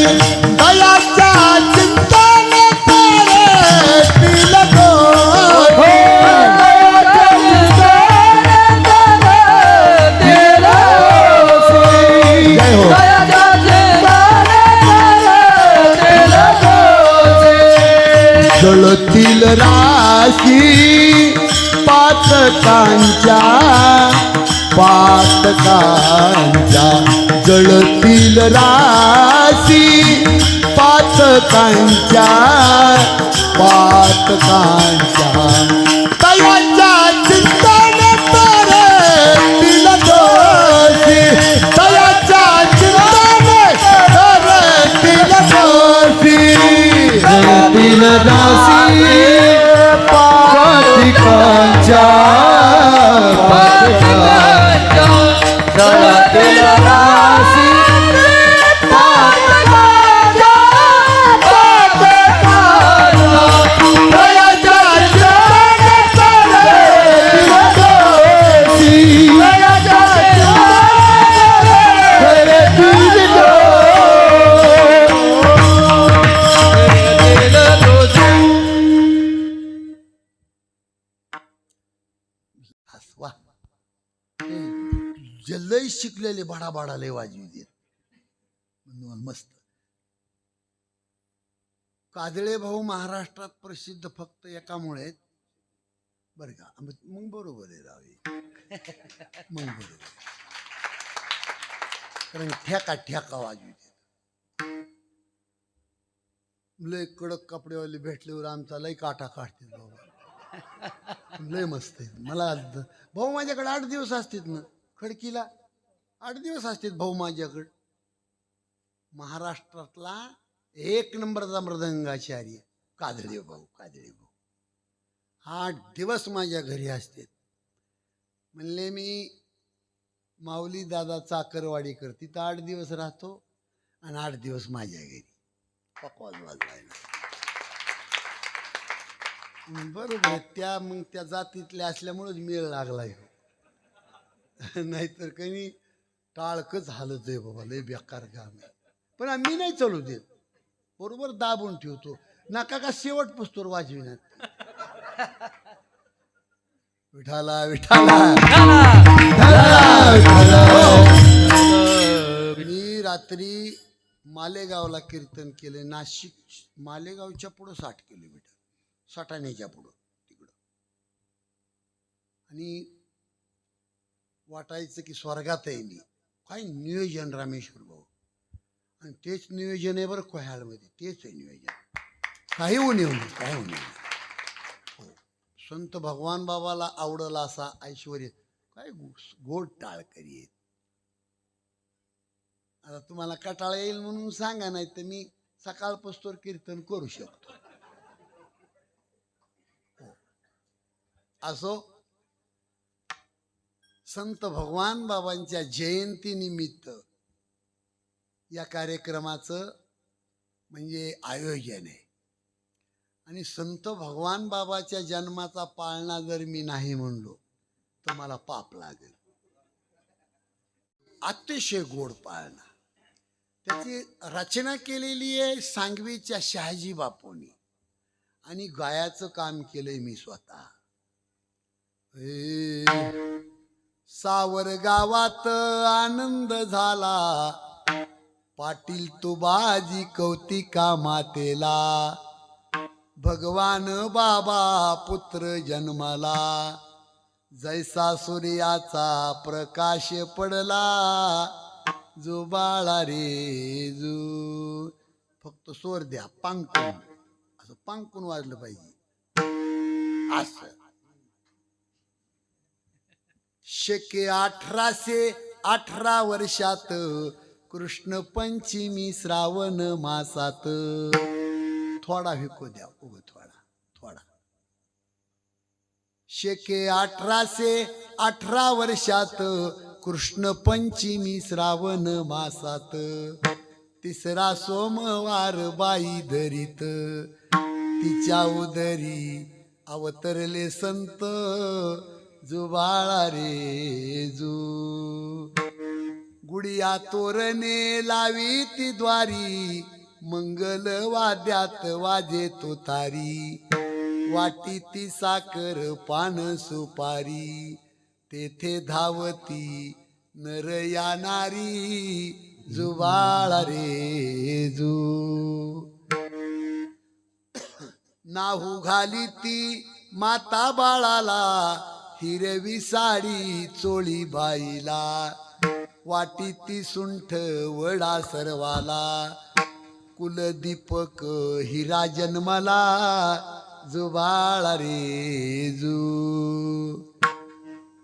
तयाच्या चिंतने करतील जळतील राशी पातकांच्या पातकांच्या जळतील राशी पातकांच्या पातकांच्या तयाच्या चिंतने करतील दोषी तयाच्या चिंतने करतील दोषी जळतील राशी पातिकांच्या पातिकांच्या जळतील राशी पातिकांच्या पातिकांच्या तयाच्या चिंतने करतील दोषी तयाच्या चिंतने करतील वा लय शिकलेले बाडा लय वाजवी देत. मस्त. काजळे भाऊ महाराष्ट्रात प्रसिद्ध फक्त एकामुळे आहेत बरं का. मग बरोबर आहे रावे. मग बरोबर कारण ठेका वाजवी देत. लय कडक कपडेवाले भेटल्यावर आमचा लय काटा काढते बाबा. लय मस्त आहे. मला भाऊ माझ्याकडे 8 दिवस असतात ना खडकीला. 8 दिवस असतात भाऊ माझ्याकडे. महाराष्ट्रातला 1 नंबरचा मृदंगाचार्य काजळे भाऊ. 8 दिवस माझ्या घरी असतात. म्हणले मी माऊली दादा चाकरवाडीकर तिथं 8 दिवस राहतो आणि 8 दिवस माझ्या घरी पकवाज वाजवायला. बरोबर त्या मग त्या जातीतल्या असल्यामुळेच मेळ लागला. नाहीतर काही टाळकच हालत आहे बाबा. लय बेकार काम आहे. पण आम्ही नाही चालू देत, बरोबर दाबून ठेवतो, नका का शेवट पुस्तूर वाजविण्यात. विठाला विठाला. मी रात्री मालेगावला कीर्तन केले, नाशिक मालेगावच्या पुढं 60 किलोमीटर, सटाण्याच्या पुढं तिकडं. आणि वाटायचं की स्वर्गात आहे मी. काय नियोजन रामेश्वर भाऊ, आणि तेच नियोजन आहे बरं कोह्याळमध्ये, तेच आहे नियोजन. काही उणीव नाही, काही उणीव नाही. हो, संत भगवान बाबाला आवडला असा ऐश्वर काय गोड टाळकरी आहेत. आता तुम्हाला कटाळा येईल म्हणून सांगा, नाही तर मी सकाळपासून कीर्तन करू शकतो. हो. असो, संत भगवान बाबांच्या जयंतीनिमित्त या कार्यक्रमाचं म्हणजे आयोजन आहे. आणि संत भगवान बाबाच्या जन्माचा पाळणा जर मी नाही म्हणलो तर मला पाप लागेल. अतिशय गोड पाळणा. त्याची रचना केलेली आहे सांगवीच्या शहाजी बापूंनी, आणि गायाचं काम केलंय मी स्वतः. सावर गावात आनंद झाला, पाटील तू बाजी कौतिका मातेला. भगवान बाबा पुत्र जन्मला, जैसा सूर्याचा प्रकाश पडला. जो बाळा रे जू. फक्त स्वर द्या, पांकून, असं पांकून वाजलं पाहिजे. असं शके 1818 वर्षात कृष्ण पंचमी श्रावण मासात. थोडा विको द्या, उग थोडा. शके 1818 वर्षात कृष्ण पंचमी श्रावण मासात. तिसरा सोमवार बाई धरीत, तिच्या उदरी अवतरले संत. जो बाळा रे जू. गुडिया तोरणे लावी ती द्वारी, मंगल वाद्यात वाजे तो तारी. वाटी ती साखर पान सुपारी, तेथे धावती नर या नारी. जो बाळा रे जू. नाहू घाली ती माता बाळाला, हिरवी साडी चोळी बाईला. वाटी ती सुंठ वडा सर्वाला, कुलदीपक हिरा जन्मला. जो बाळा रे जू.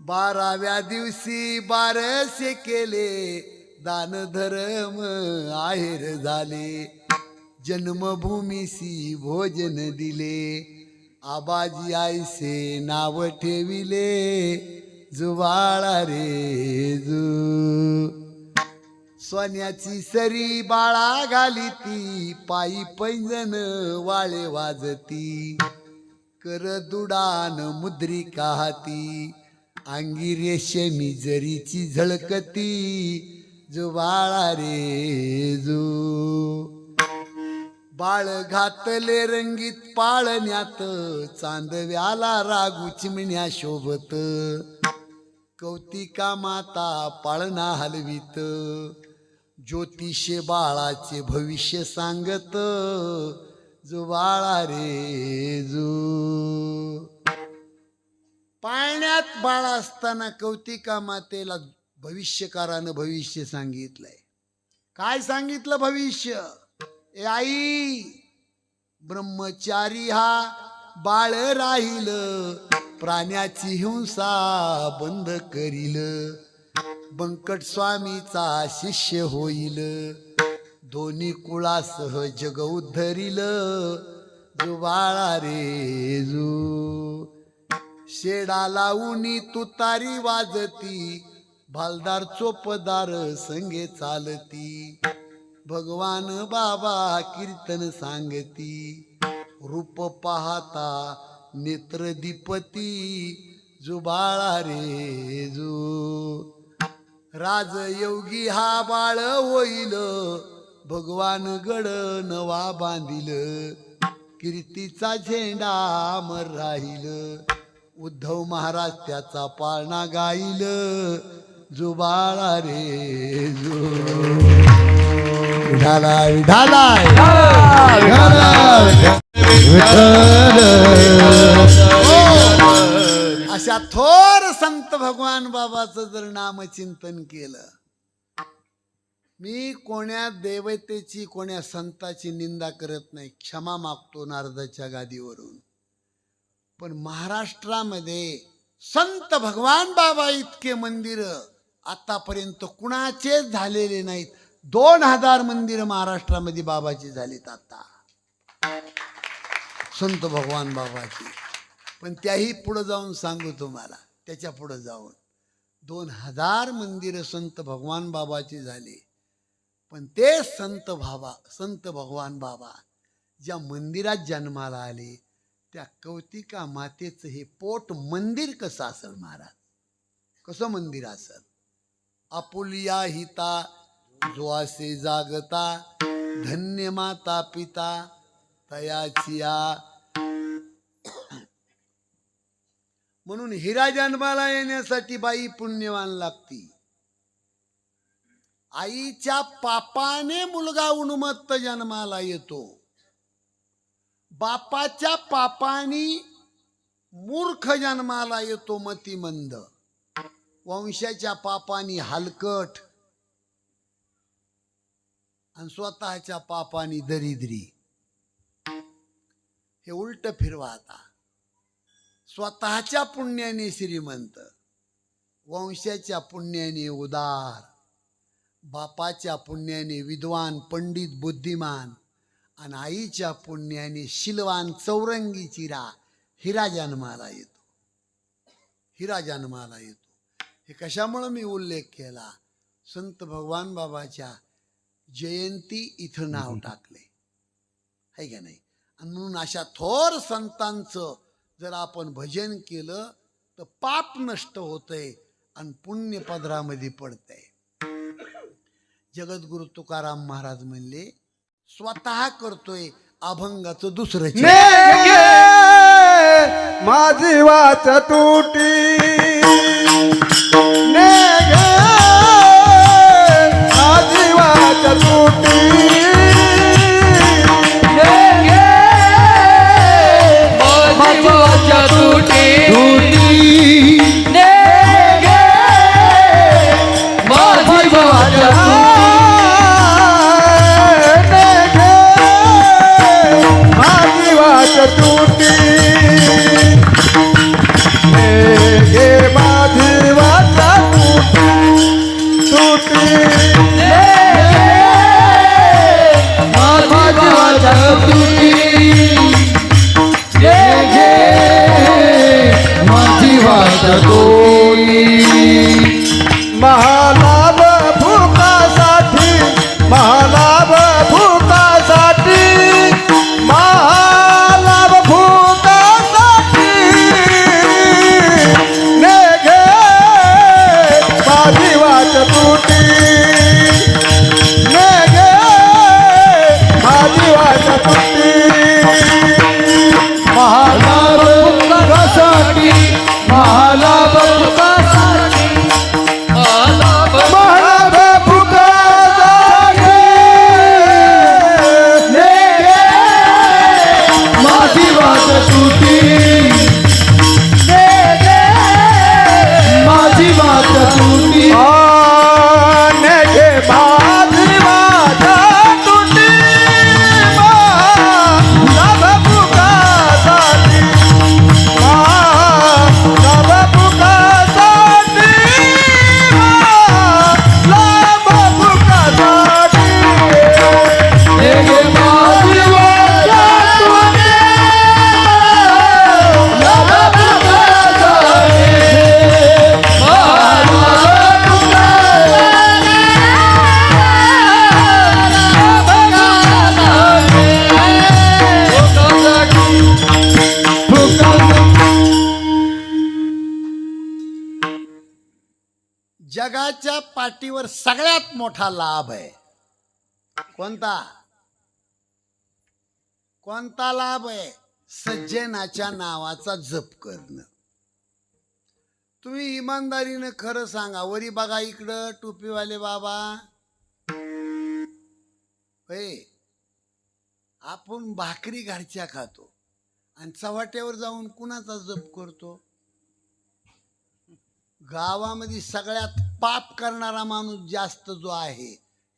12व्या दिवशी बारसे केले, दान धर्म आहेर झाले. जन्मभूमीसी भोजन दिले, आबाजी आईसे नाव ठेविले. जो बाळा रे जू. सोन्याची सरी बाळा घाली ती, पायी पैंजण वाळे वाजती. कर दुडान मुद्रिका हाती, अंगी रेशमी जरीची झळकती. जो बाळा रे जू. बाळ घातले रंगीत पाळण्यात, चांदव्याला रागू चिमण्या शोभत. कौतिका माता पाळणा हलवीत, ज्योतिषे बाळाचे भविष्य सांगत. जो बाळा रे जू. पाळण्यात बाळ असताना कौतिका मातेला भविष्यकारानं भविष्य सांगितलंय. काय सांगितलं भविष्य? ए आई, ब्रह्मचारी हा बाळ राहील, प्राण्याची हिंसा बंद करील. बंकट स्वामीचा शिष्य होईल, दोन्ही कुळासह जग उद्धरील. जो बाळा रे जू. शेडा लावूनी तुतारी वाजती, भालदार चोपदार संगे चालती. भगवान बाबा कीर्तन सांगती, रूप पाहता नेत्र दीपती. जो बाळा रे जू. राजयोगी हा बाळ होईल, भगवान गड नवा बांधिल, कीर्तीचा झेंडा अमर राहील. उद्धव महाराज त्याचा पाळणा गाईल, जुबाळा रे जो. विठाला विठाला अशा थोर संत भगवान बाबाचं जर नामचिंतन केलं. मी कोण्या देवतेची कोण्या संताची निंदा करत नाही, क्षमा मागतो नारदाच्या गादीवरून. पण महाराष्ट्रामध्ये संत भगवान बाबा इतके मंदिर आतापर्यंत कुणाचेच झालेले नाहीत. 2000 मंदिर महाराष्ट्रामध्ये बाबाची झालीत आता, संत भगवान बाबाची. पण त्याही पुढे जाऊन सांगू तुम्हाला, त्याच्या पुढे जाऊन 2000 मंदिर संत भगवान बाबाची झाली. पण ते संत भगवान बाबा ज्या मंदिरात जन्माला आले, त्या कौतिका मातेचं हे पोट मंदिर कसं असेल महाराज? कसं मंदिर असेल? आपुलिया हिता जो असे जागता, धन्य माता पिता तयाचिया. म्हणून हिरा जन्माला येण्यासाठी बाई पुण्यवान लागती. आईच्या पापाने मुलगा उन्मत्त जन्माला येतो, बापाच्या पापानी मूर्ख जन्माला येतो मतिमंद, वंशाच्या पापानी हलकट, आणि स्वतःच्या पापानी दरिद्री. हे उलट फिरवा आता. स्वतःच्या पुण्याने श्रीमंत, वंशाच्या पुण्याने उदार, बापाच्या पुण्याने विद्वान पंडित बुद्धिमान, आणि आईच्या पुण्याने शिलवान चौरंगी चिरा. हिरा जन्माला येतो, हिरा जन्माला येतो. हे कशामुळे मी उल्लेख केला? संत भगवान बाबाच्या जयंती इथं नाव टाकले आहे का नाही? आणि म्हणून अशा थोर संतांचं जर आपण भजन केलं तर पाप नष्ट होतंय आणि पुण्य पदरामध्ये पडतंय. जगद्गुरु तुकाराम महाराज म्हणले, स्वतः करतोय अभंगाचं दुसरं माझी वाच तुटी माझी वाच तुटी माझी वाच तुटी माझी वाच तुटी गे माझी वाचा तुटी माझी वाचा तुटी गे माझी वाचा तुटी. महालाभ भूकासाठी महालाभ भूकासाठी महालाभ भूकासाठी ने घे माझी वाट तुटी ने घे माझी वाट तुटी. महालाभ भूकासाठी महालाभ भूकासाठी महालाभ भूकासाठी ने घे माझी वाट तुटी माझी वाट तुटी ने घे माझी वाट तुटी महालाभ भूकासाठी महालाभ भूकासाठी महालाभ भूकासाठी ने घे माझी वाट तुटी जगाच्या पाठीवर सगळ्यात मोठा लाभ आहे कोणता कोणता लाभ आहे? सज्जनाच्या नावाचा जप करणं. तुम्ही इमानदारीनं खरं सांगा. वरी बघा इकडं टोपीवाले बाबा. आपण भाकरी घरच्या खातो आणि चव्हाट्यावर जाऊन कुणाचा जप करतो? गावामध्ये सगळ्यात पाप करणारा माणूस जास्त जो आहे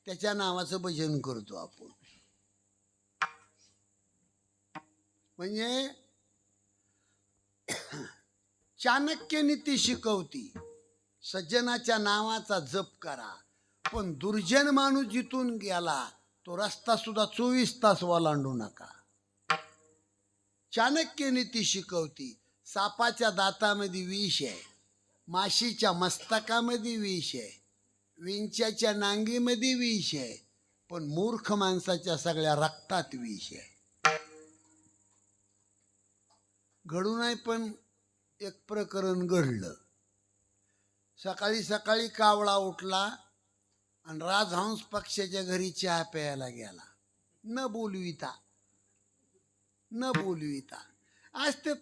त्याच्या नावाचं भजन करतो आपण. म्हणजे चाणक्य नीती शिकवती सज्जनाच्या नावाचा जप करा. पण दुर्जन माणूस जिथून गेला तो रस्ता सुद्धा 24 तास ओलांडू नका. चाणक्य नीती शिकवती सापाच्या दातामध्ये विष आहे, माशीच्या मस्तकामध्ये विष आहे, विंच्याच्या नांगीमध्ये विष आहे, पण मूर्ख माणसाच्या सगळ्या रक्तात विष आहे. घडू नाही पण एक प्रकरण घडलं. सकाळी सकाळी कावळा उठला आणि राजहंस पक्षाच्या घरी चहा प्यायला गेला. न बोलविता. आज ते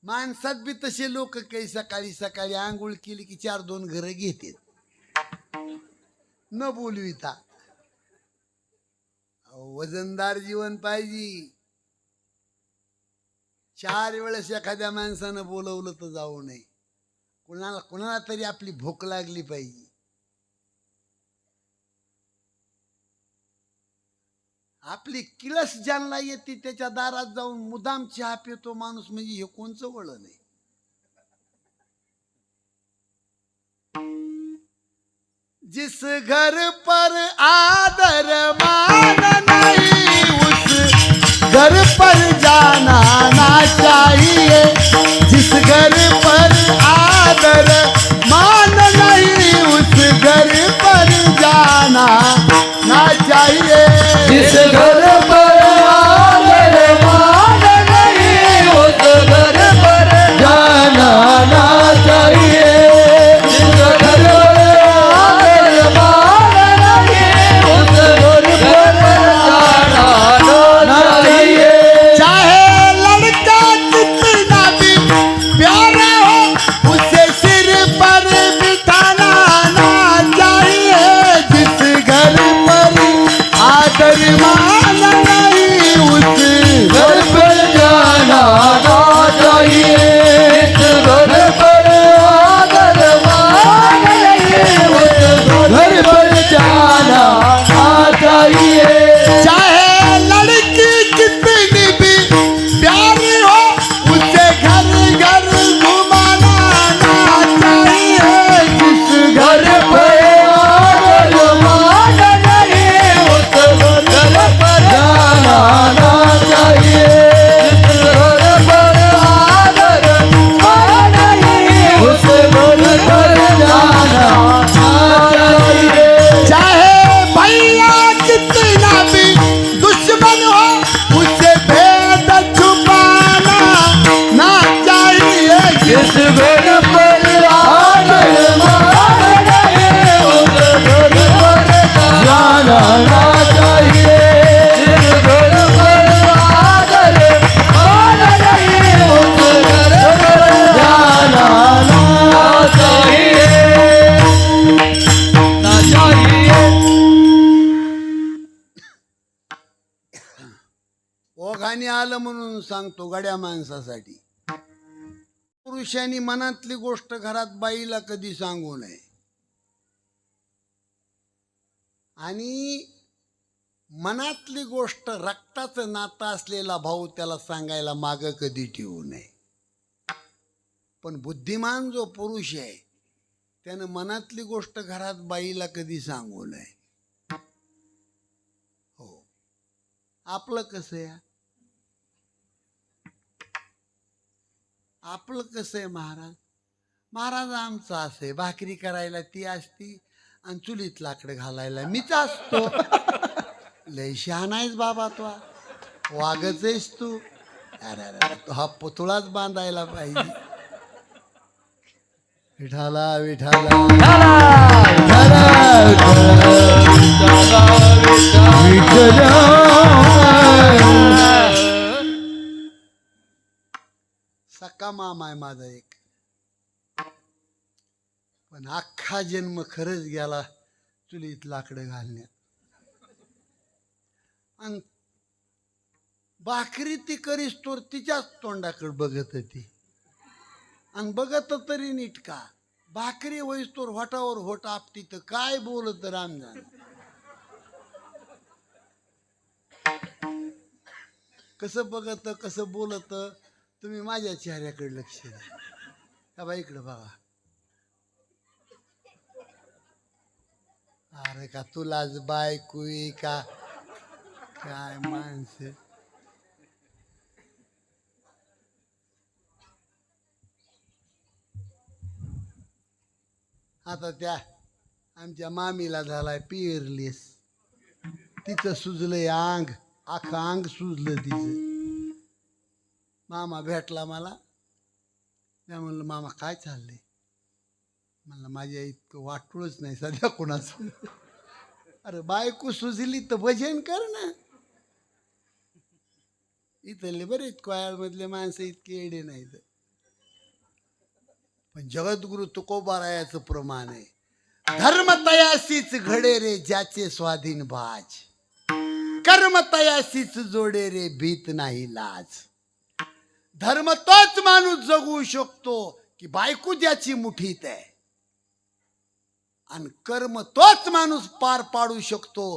माणसात बी तसे लोक काही सकाळी सकाळी आंघोळ केली की 4-2 घरं घेतात न बोलविता. वजनदार जीवन पाहिजे. 4 वेळेस एखाद्या माणसानं बोलवलं तर जाऊ नये. कुणाला तरी आपली भूक लागली पाहिजे. आपली किलस ज्यांना येते त्याच्या दारात जाऊन मुदाम चहा पितो माणूस, म्हणजे हे कोणचं वळण आहे? जिस घर पर आदर मान नहीं उस घर पर जाना ना चाहिए. जिस घर पर आदर मान नहीं उस घर पर जाना ना चाहिए. जिस घर पर आदर मान नहीं उस घर पर जाना ना चाहिए. जिस घर पर आदर मान नहीं उस घर पर जाना ना चाहिए. चाहे लड़का कितना भी प्यारा हो उसे सिर पर बिठाना ना चाहिए. जिस घर पर आदर मान नहीं उस घर पर जाना ना चाहिए. जिस घर पर आदर मान नहीं उस घर पर जाना ना चाहिए. चाहे लड़की कितनी भी प्यारी हो उसे घर घर घुमाना ना चाहिए. जिस घर पर आदर मान नहीं उस घर पर जाना ना चाहिए. जिस घर पर आदर मान नहीं उस घर पर जाना ना चाहिए. चाहे भैया कितना भी दुश्मन हो उसे भेद छुपाना ना चाहिए. जिस घर पर आदर मान नहीं उस घर पर जाना ना चाहिए. जिस घर पर आदर मान नहीं उस घर पर जाना ना चाहिए. ना चाहिए. ओघाने आलं म्हणून सांगतो गड्या माणसासाठी. पुरुषांनी मनातली गोष्ट घरात बाईला कधी सांगू नये आणि मनातली गोष्ट रक्ताचं नातं असलेला भाऊ त्याला सांगायला मागं कधी ठेवू नये. पण बुद्धिमान जो पुरुष आहे त्यानं मनातली गोष्ट घरात बाईला कधी सांगू नये. हो, आपलं कसं आहे? आपलं कसं आहे महाराज आमचं असं आहे. भाकरी करायला ती असती आणि चुलीत लाकडं घालायला मीच असतो. लय शहाणा आहेस बाबा, तो वागच आहेस तू. अरे तो हा पुतळाच बांधायला पाहिजे. विठाला विठाला विठाला विठाला विठाला विठाला सक्का मामा आहे माझा एक, पण अख्खा जन्म खरंच गेला चुलीत लाकडं घालण्यात. आणि भाकरी ती करीस तोर तिच्याच तोंडाकडे बघत होती, आणि बघत तरी नीट का. भाकरी होईस तोर होटावर होट आपटी, तर काय बोलत रामजान. कसं बघत कसं बोलत, तुम्ही माझ्या चेहऱ्याकडे लक्ष द्या. का बाई इकडं बघा. अरे का तुलाच बायको आहे का काय माणसं. आता त्या आमच्या मामीला झालाय पिअरलेस, तिचं सुजलंय अंग, अख्खं अंग सुजलं तिचं. मामा भेटला मला, मी म्हणलं मामा काय चाललंय. म्हणलं माझ्या इतकं वाटूळच नाही सध्या कोणाचं. अरे बायको सुजली तर भजन कर ना. इथले बरेच कोयाळमधले माणसं इतके येडे नाहीत, पण जगद्गुरु तुकोबारायाचं प्रमाण आहे. धर्म तयासीच घडे रे ज्याचे स्वाधीन भाज, कर्म तयासीच जोडे रे भीत नाही लाज. धर्म तोच माणूस जगू शकतो की बायको ज्याची मुठीत आहे, आणि कर्म तोच माणूस पार पाडू शकतो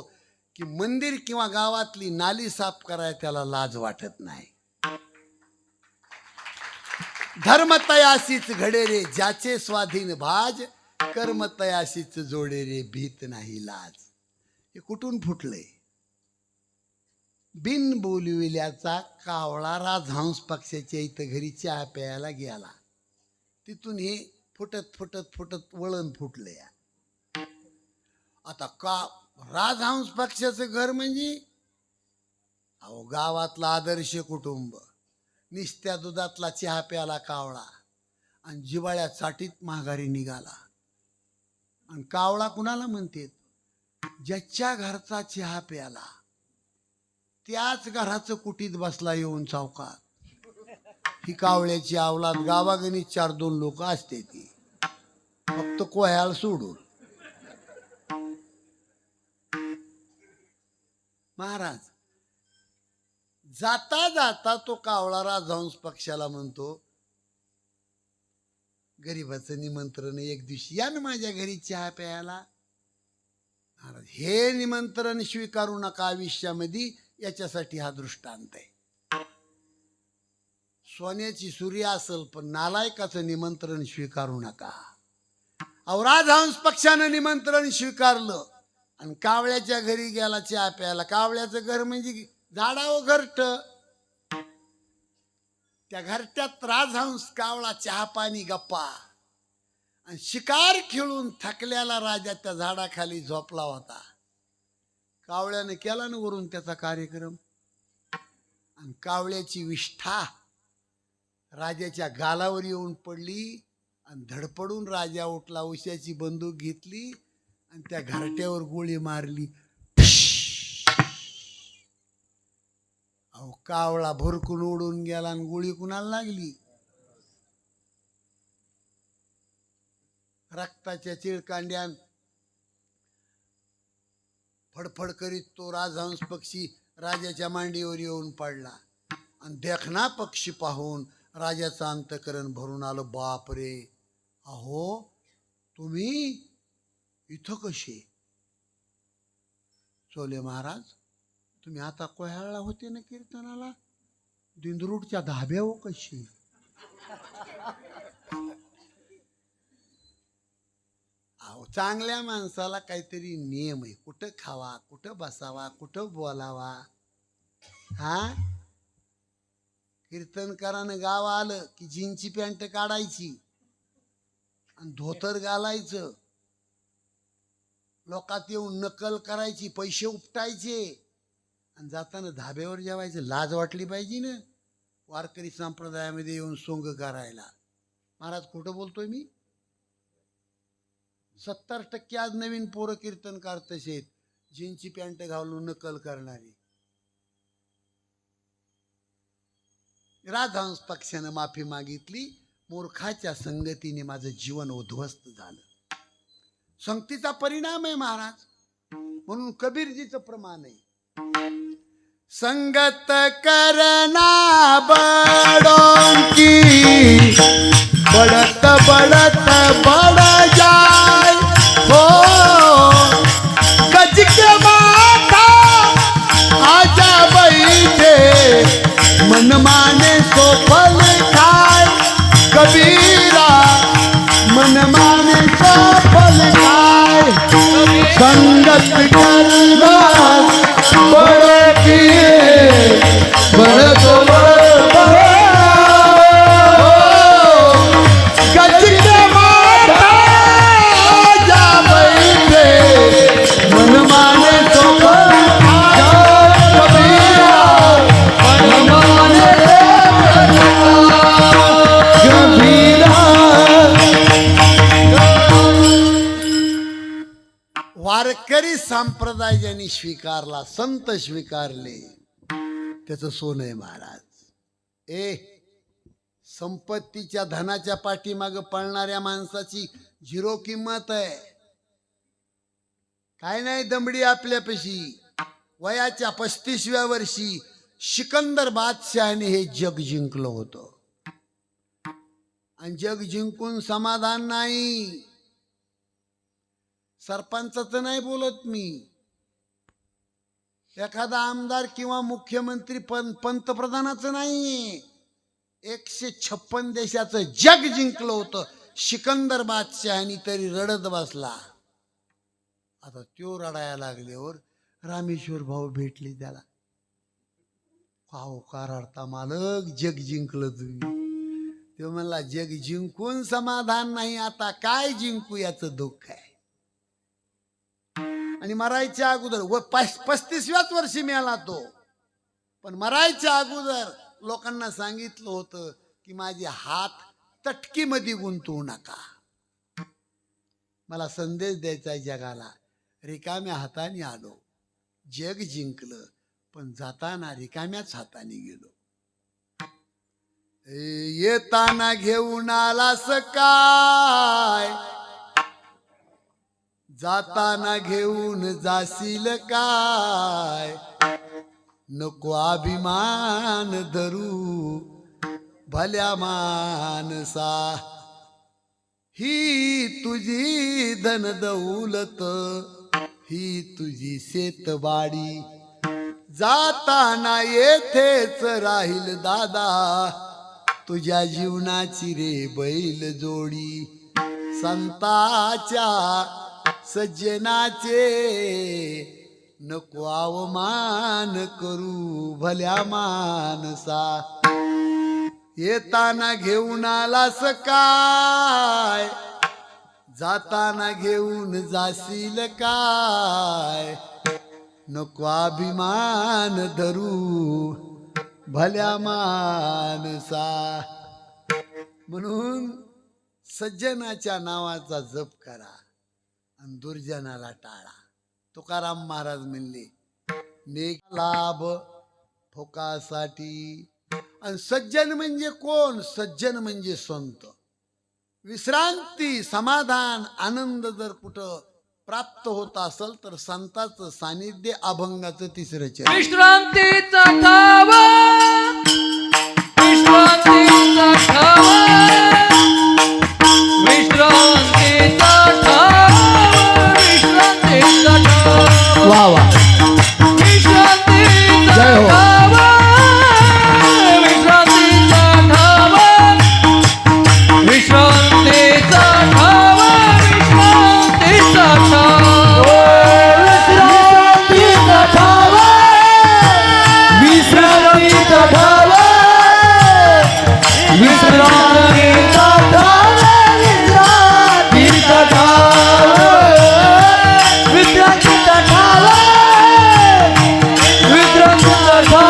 की मंदिर किंवा गावातली नाली साफ करायला त्याला लाज वाटत नाही. धर्म तयासीच घडे रे ज्याचे स्वाधीन भाज, कर्म तयासीच जोडे रे भीत नाही लाज. हे कुठून फुटलंय. बिन बोलविल्याचा कावळा राजहंस पक्षाच्या इथं घरी चहा प्यायला गेला, तिथून हे फुटत फुटत फुटत वळण फुटले. आता का राजहंस पक्षाचं घर म्हणजे अहो गावातलं आदर्श कुटुंब. निस्त्या दुधातला चहा प्याला कावळा, आणि जिवाळ्या चाटीत माघारी निघाला. आणि कावळा कुणाला म्हणते, ज्याच्या घरचा चहा प्याला त्याच घराचं कुटीत बसला येऊन चौकात. ही कावळ्याची अवलाद गावागणित 4-2 लोक असते ती, फक्त कोह्याला सोडून. महाराज जाता जाता तो कावळा राजहंस पक्षाला म्हणतो, गरीबाचं निमंत्रण एक दिवशी या ना माझ्या घरी चहा प्यायला. महाराज हे निमंत्रण स्वीकारू नका आयुष्यामध्ये, याच्यासाठी हा दृष्टांत आहे. सोन्याची सूर्य असल पण नालायकाचं निमंत्रण स्वीकारू नका. अहो राजहंस पक्षानं निमंत्रण स्वीकारलं आणि कावळ्याच्या घरी गेला चहा प्यायला. कावळ्याचं घर म्हणजे झाडावं घरट. त्या घरट्यात राजहंस कावळा चहा पाणी गप्पा, आणि शिकार खेळून थकल्याला राजा त्या झाडाखाली झोपला होता. कावळ्याने केला ना वरून त्याचा कार्यक्रम, आणि कावळ्याची विष्ठा राजाच्या गालावर येऊन पडली, आणि धडपडून राजा उठला, उश्याची बंदूक घेतली आणि त्या घरट्यावर गोळी मारली. अहो कावळा भरकून उडून गेला, आणि गोळी कुणाला लागली. रक्ताच्या चिळकांड्यान फडफड करीत तो राजहंस पक्षी राजाच्या मांडीवर येऊन पडला, आणि देखना पक्षी पाहून राजाचं अंतकरण भरून आलं. बाप रे, अहो तुम्ही इथं कसे. चोले महाराज तुम्ही आता कोह्याळला होते ना कीर्तनाला, दिंदरूटच्या धाब्यावर कशी. अहो चांगल्या माणसाला काहीतरी नियम आहे, कुठं खावा, कुठं बसावा, कुठं बोलावा. हा कीर्तनकारानं गाव आलं की जीनची पॅन्ट काढायची आणि धोतर घालायचं, लोकात येऊन नकल करायची, पैसे उपटायचे, आणि जाताना धाब्यावर जेवायचं. लाज वाटली पाहिजे ना वारकरी संप्रदायामध्ये येऊन सोंग करायला. महाराज खोटं बोलतोय मी. 70% आज नवीन पोरं कीर्तनकार तसे आहेत, जीनची पॅन्ट घालून नकल करणारी. राजहंस पक्षानं माफी मागितली. मूर्खाच्या संगतीने माझं जीवन उद्ध्वस्त झालं. संगतीचा परिणाम आहे महाराज. म्हणून कबीरजीचं प्रमाण आहे, संगत करना बड़ों की बढ़त बढ़त बढ़ जाए हो. गज के माथा आजा बैठे मन माने सो फल खाए. कबीरा मन माने सो फल खाए. संगत करना बड़ों की बढ़त बढ़त गज के माथा जा बैठे मन माने तो कबीरा मन माने कबीरा. वारकरी संप्रदाय ज्यांनी स्वीकारला, संत स्वीकारले, त्याचं सोनं आहे महाराज. संपत्तीच्या धनाच्या पाठीमागं पळणाऱ्या माणसाची झिरो किंमत आहे. काय नाही दमडी आपल्यापाशी. वयाच्या 35व्या वर्षी सिकंदर बादशहाने हे जग जिंकलं होतं. आणि जग जिंकून समाधान नाही. सरपंचाचं नाही बोलत मी, एखादा आमदार किंवा मुख्यमंत्री पंतप्रधानाचं नाही. 156 देशाचं जग जिंकलं होतं सिकंदर बादशहानी, तरी रडत बसला. आता त्यो रडायला लागल्यावर रामेश्वर भाऊ भेटले त्याला. का रडता मालक, जग जिंकलं तुम्ही. तो म्हणला जग जिंकून समाधान नाही, आता काय जिंकू याचं दुःख आहे. आणि मरायच्या अगोदर 35व्याच वर्षी मिळाला तो. पण मरायच्या अगोदर लोकांना सांगितलं होतं की माझे हात तटकीमध्ये गुंतवू नका. मला संदेश द्यायचा जगाला. रिकाम्या हाताने आलो, जग जिंकलं, पण जाताना रिकाम्याच हाताने गेलो. येताना घेऊन आलास काय, जाताना घेऊन जाशील काय. नको अभिमान धरू भल्या मानसा, ही तुझी धन दौलत, ही तुझी शेतबाडी. जाताना येथेच राहील दादा, तुझ्या जीवनाची रे बैल जोडी. संताच्या सज्जनाचे नको अवमान करू भल्या मानसा. येताना घेऊन आलास काय, जाताना घेऊन जाशील काय. नको अभिमान धरू भल्या मानसा. म्हणून सज्जनाच्या नावाचा जप करा आणि दुर्जनाला टाळा. तुकाराम महाराज म्हणले, नेक लाभ फोकासाठी. आणि सज्जन म्हणजे कोण? सज्जन म्हणजे संत. विश्रांती, समाधान, आनंद जर कुठं प्राप्त होत असेल तर संताचं सानिध्य, अभंगाचं तिसरं चरण. विश्रांतीचा ठावा, विश्रांतीचा ठावा, विश्रांतीचा ठावा, विश्रांतीचा ठावा. वा वा, विश्रांतीचा जय हो. ठावा, विश्रांतीचा ठावा, विश्रांतीचा ठावा, विश्रांतीचा ठावा. विश्रांतीचा ठावा, विश्रांतीचा ठावा, विश्रांतीचा ठावा, विश्रांतीचा ठावा, विश्रांतीचा ठावा, विश्रांतीचा ठावा.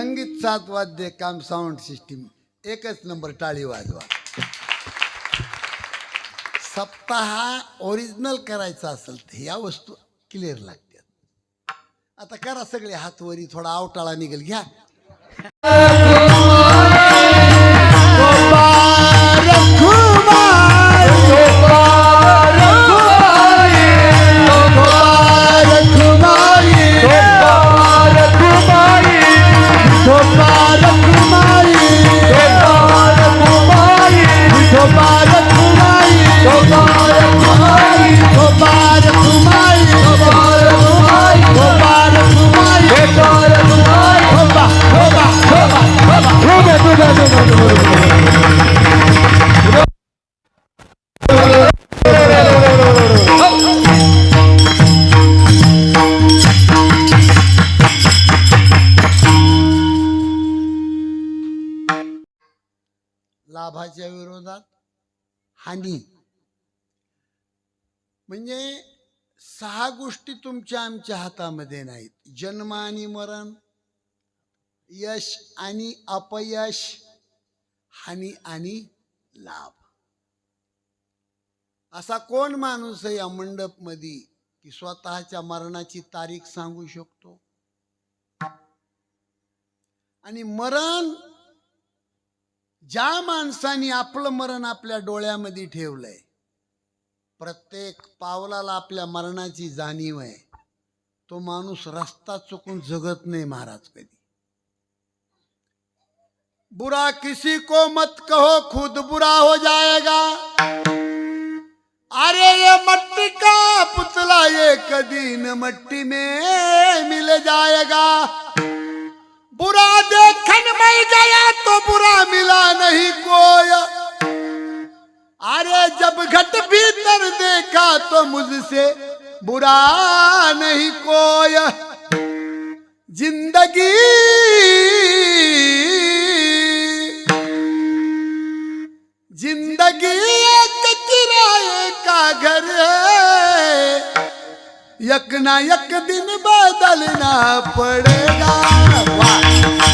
संगीत, साथ वाद्य, काम, साऊंड सिस्टीम एकच नंबर, टाळी वाजवा. सप्ताह ओरिजिनल करायचा असेल तर ह्या वस्तू क्लिअर लागतात. आता करा सगळे हात वरी, थोडा आवटाळा निघेल. घ्या. लाभाच्या विरोधात हानी. म्हणजे 6 गोष्टी तुमच्या आमच्या हातामध्ये नाहीत. जन्म आणि मरण, यश आणि अपयश, हानी आणि लाभ. असा कोण माणूस आहे या मंडप मध्ये की स्वतःच्या मरणाची तारीख सांगू शकतो? आणि मरण, ज्या माणसाने आपलं मरण आपल्या डोळ्यामध्ये ठेवलंय, प्रत्येक पावलाला आपल्या मरणाची जाणीव आहे, तो माणूस रस्ता चुकून जगत नाही महाराज कधी. बुरा किसी को मत कहो, खुद बुरा हो जाएगा. अरे ये मट्टी का पुतला एक दिन मट्टी में मिल जाएगा. बुरा देखन में गया तो बुरा मिला नहीं कोई. अरे जब घट भीतर देखा तो मुझसे बुरा नहीं कोई. जिंदगी जिंदगी एक किराए का घर है, एक ना एक दिन बदलना पड़ेगा.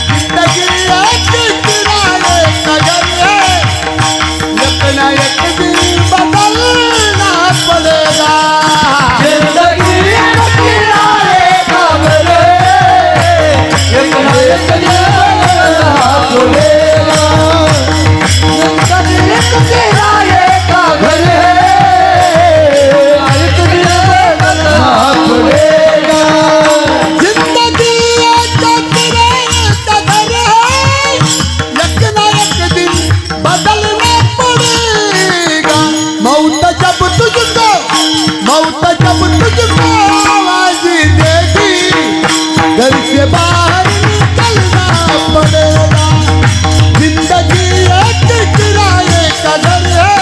जिंदगी एक किराए का घर है, एक ना एक दिन बदलना पड़ेगा. जिंदगी एक किराए का घर है, एक ना एक दिन बदलना पड़ेगा. जिंदगी एक किराए का घर है, एक दिन बदलना पड़ेगा. जिंदगी एक किराए का घर है, एक ना एक दिन बदलना पड़ेगा. मौत जब तुझको आवाज देगी, घर से बाहर निकलना पड़ेगा. जिंदगी एक किराए का घर है,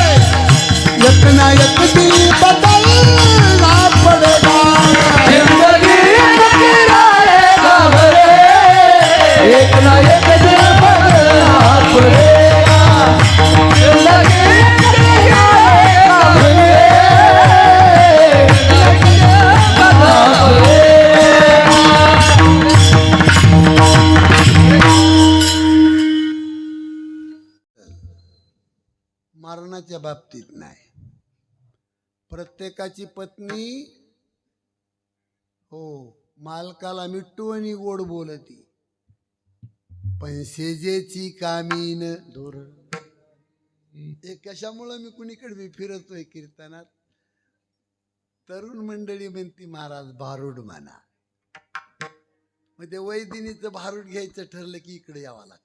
एक ना एक दिन बदलना पड़ेगा. जिंदगी एक किराए का घर है, एक ना एक दिन बदलना पड़ेगा. जिंदगी एक किराए का घर है, एक ना एक दिन बदलना पड़ेगा. मरणाच्या बाबतीत नाही. प्रत्येकाची पत्नी हो मालकाला मिट्टू आणि गोड बोलती, पण शेजेची कामीन दूर. हे कशामुळं मी कुणीकडे बी फिरतोय कीर्तनात, तरुण मंडळी म्हणती महाराज भारूड म्हणा. मग ते वैदिनीचं भारूड घ्यायचं ठरलं की इकडे यावं लागतं.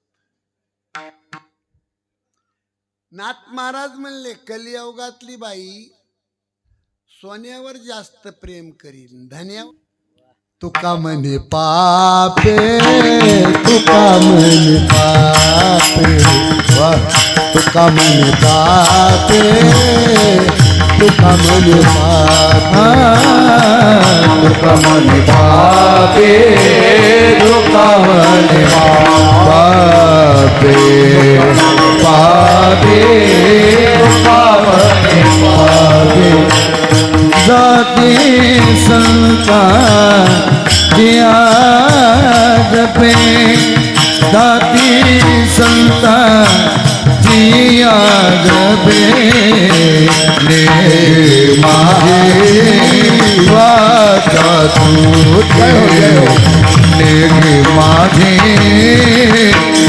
नाथ महाराज म्हणले कलियुगातली बाई सोन्यावर जास्त प्रेम करील, धन्यावर. तुका म्हणे पापे, तुका म्हणे पापे, तुका म्हणे पापे, तुका म्हणे पापे, तुका म्हणे पापे, तुका म्हणे पापे, पापे, तुका म्हणे पापे. जाती संता दिया जपे, दाती संतांची आगबे ने माझे वाचा तुझे ने माझे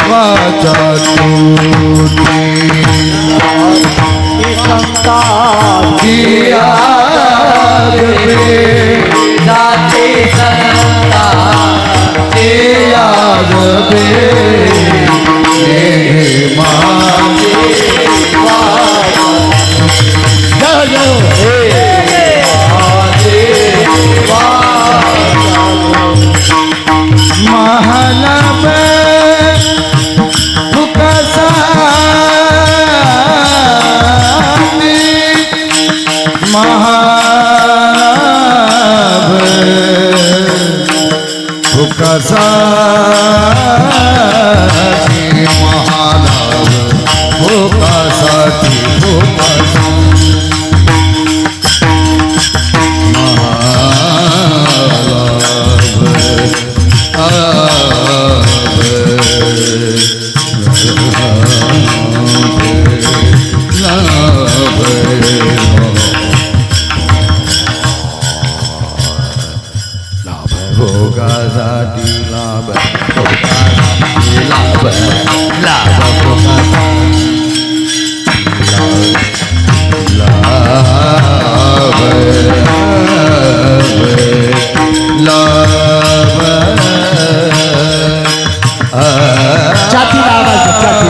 वाचा तुझे संतांची आगबे दाते संतांची आगबे ने माझे महानव फुकसाने महानव फुकसाने महानव फुकसाने भोगासाठी लाभ लाभ लाभ छाती लावायची छाती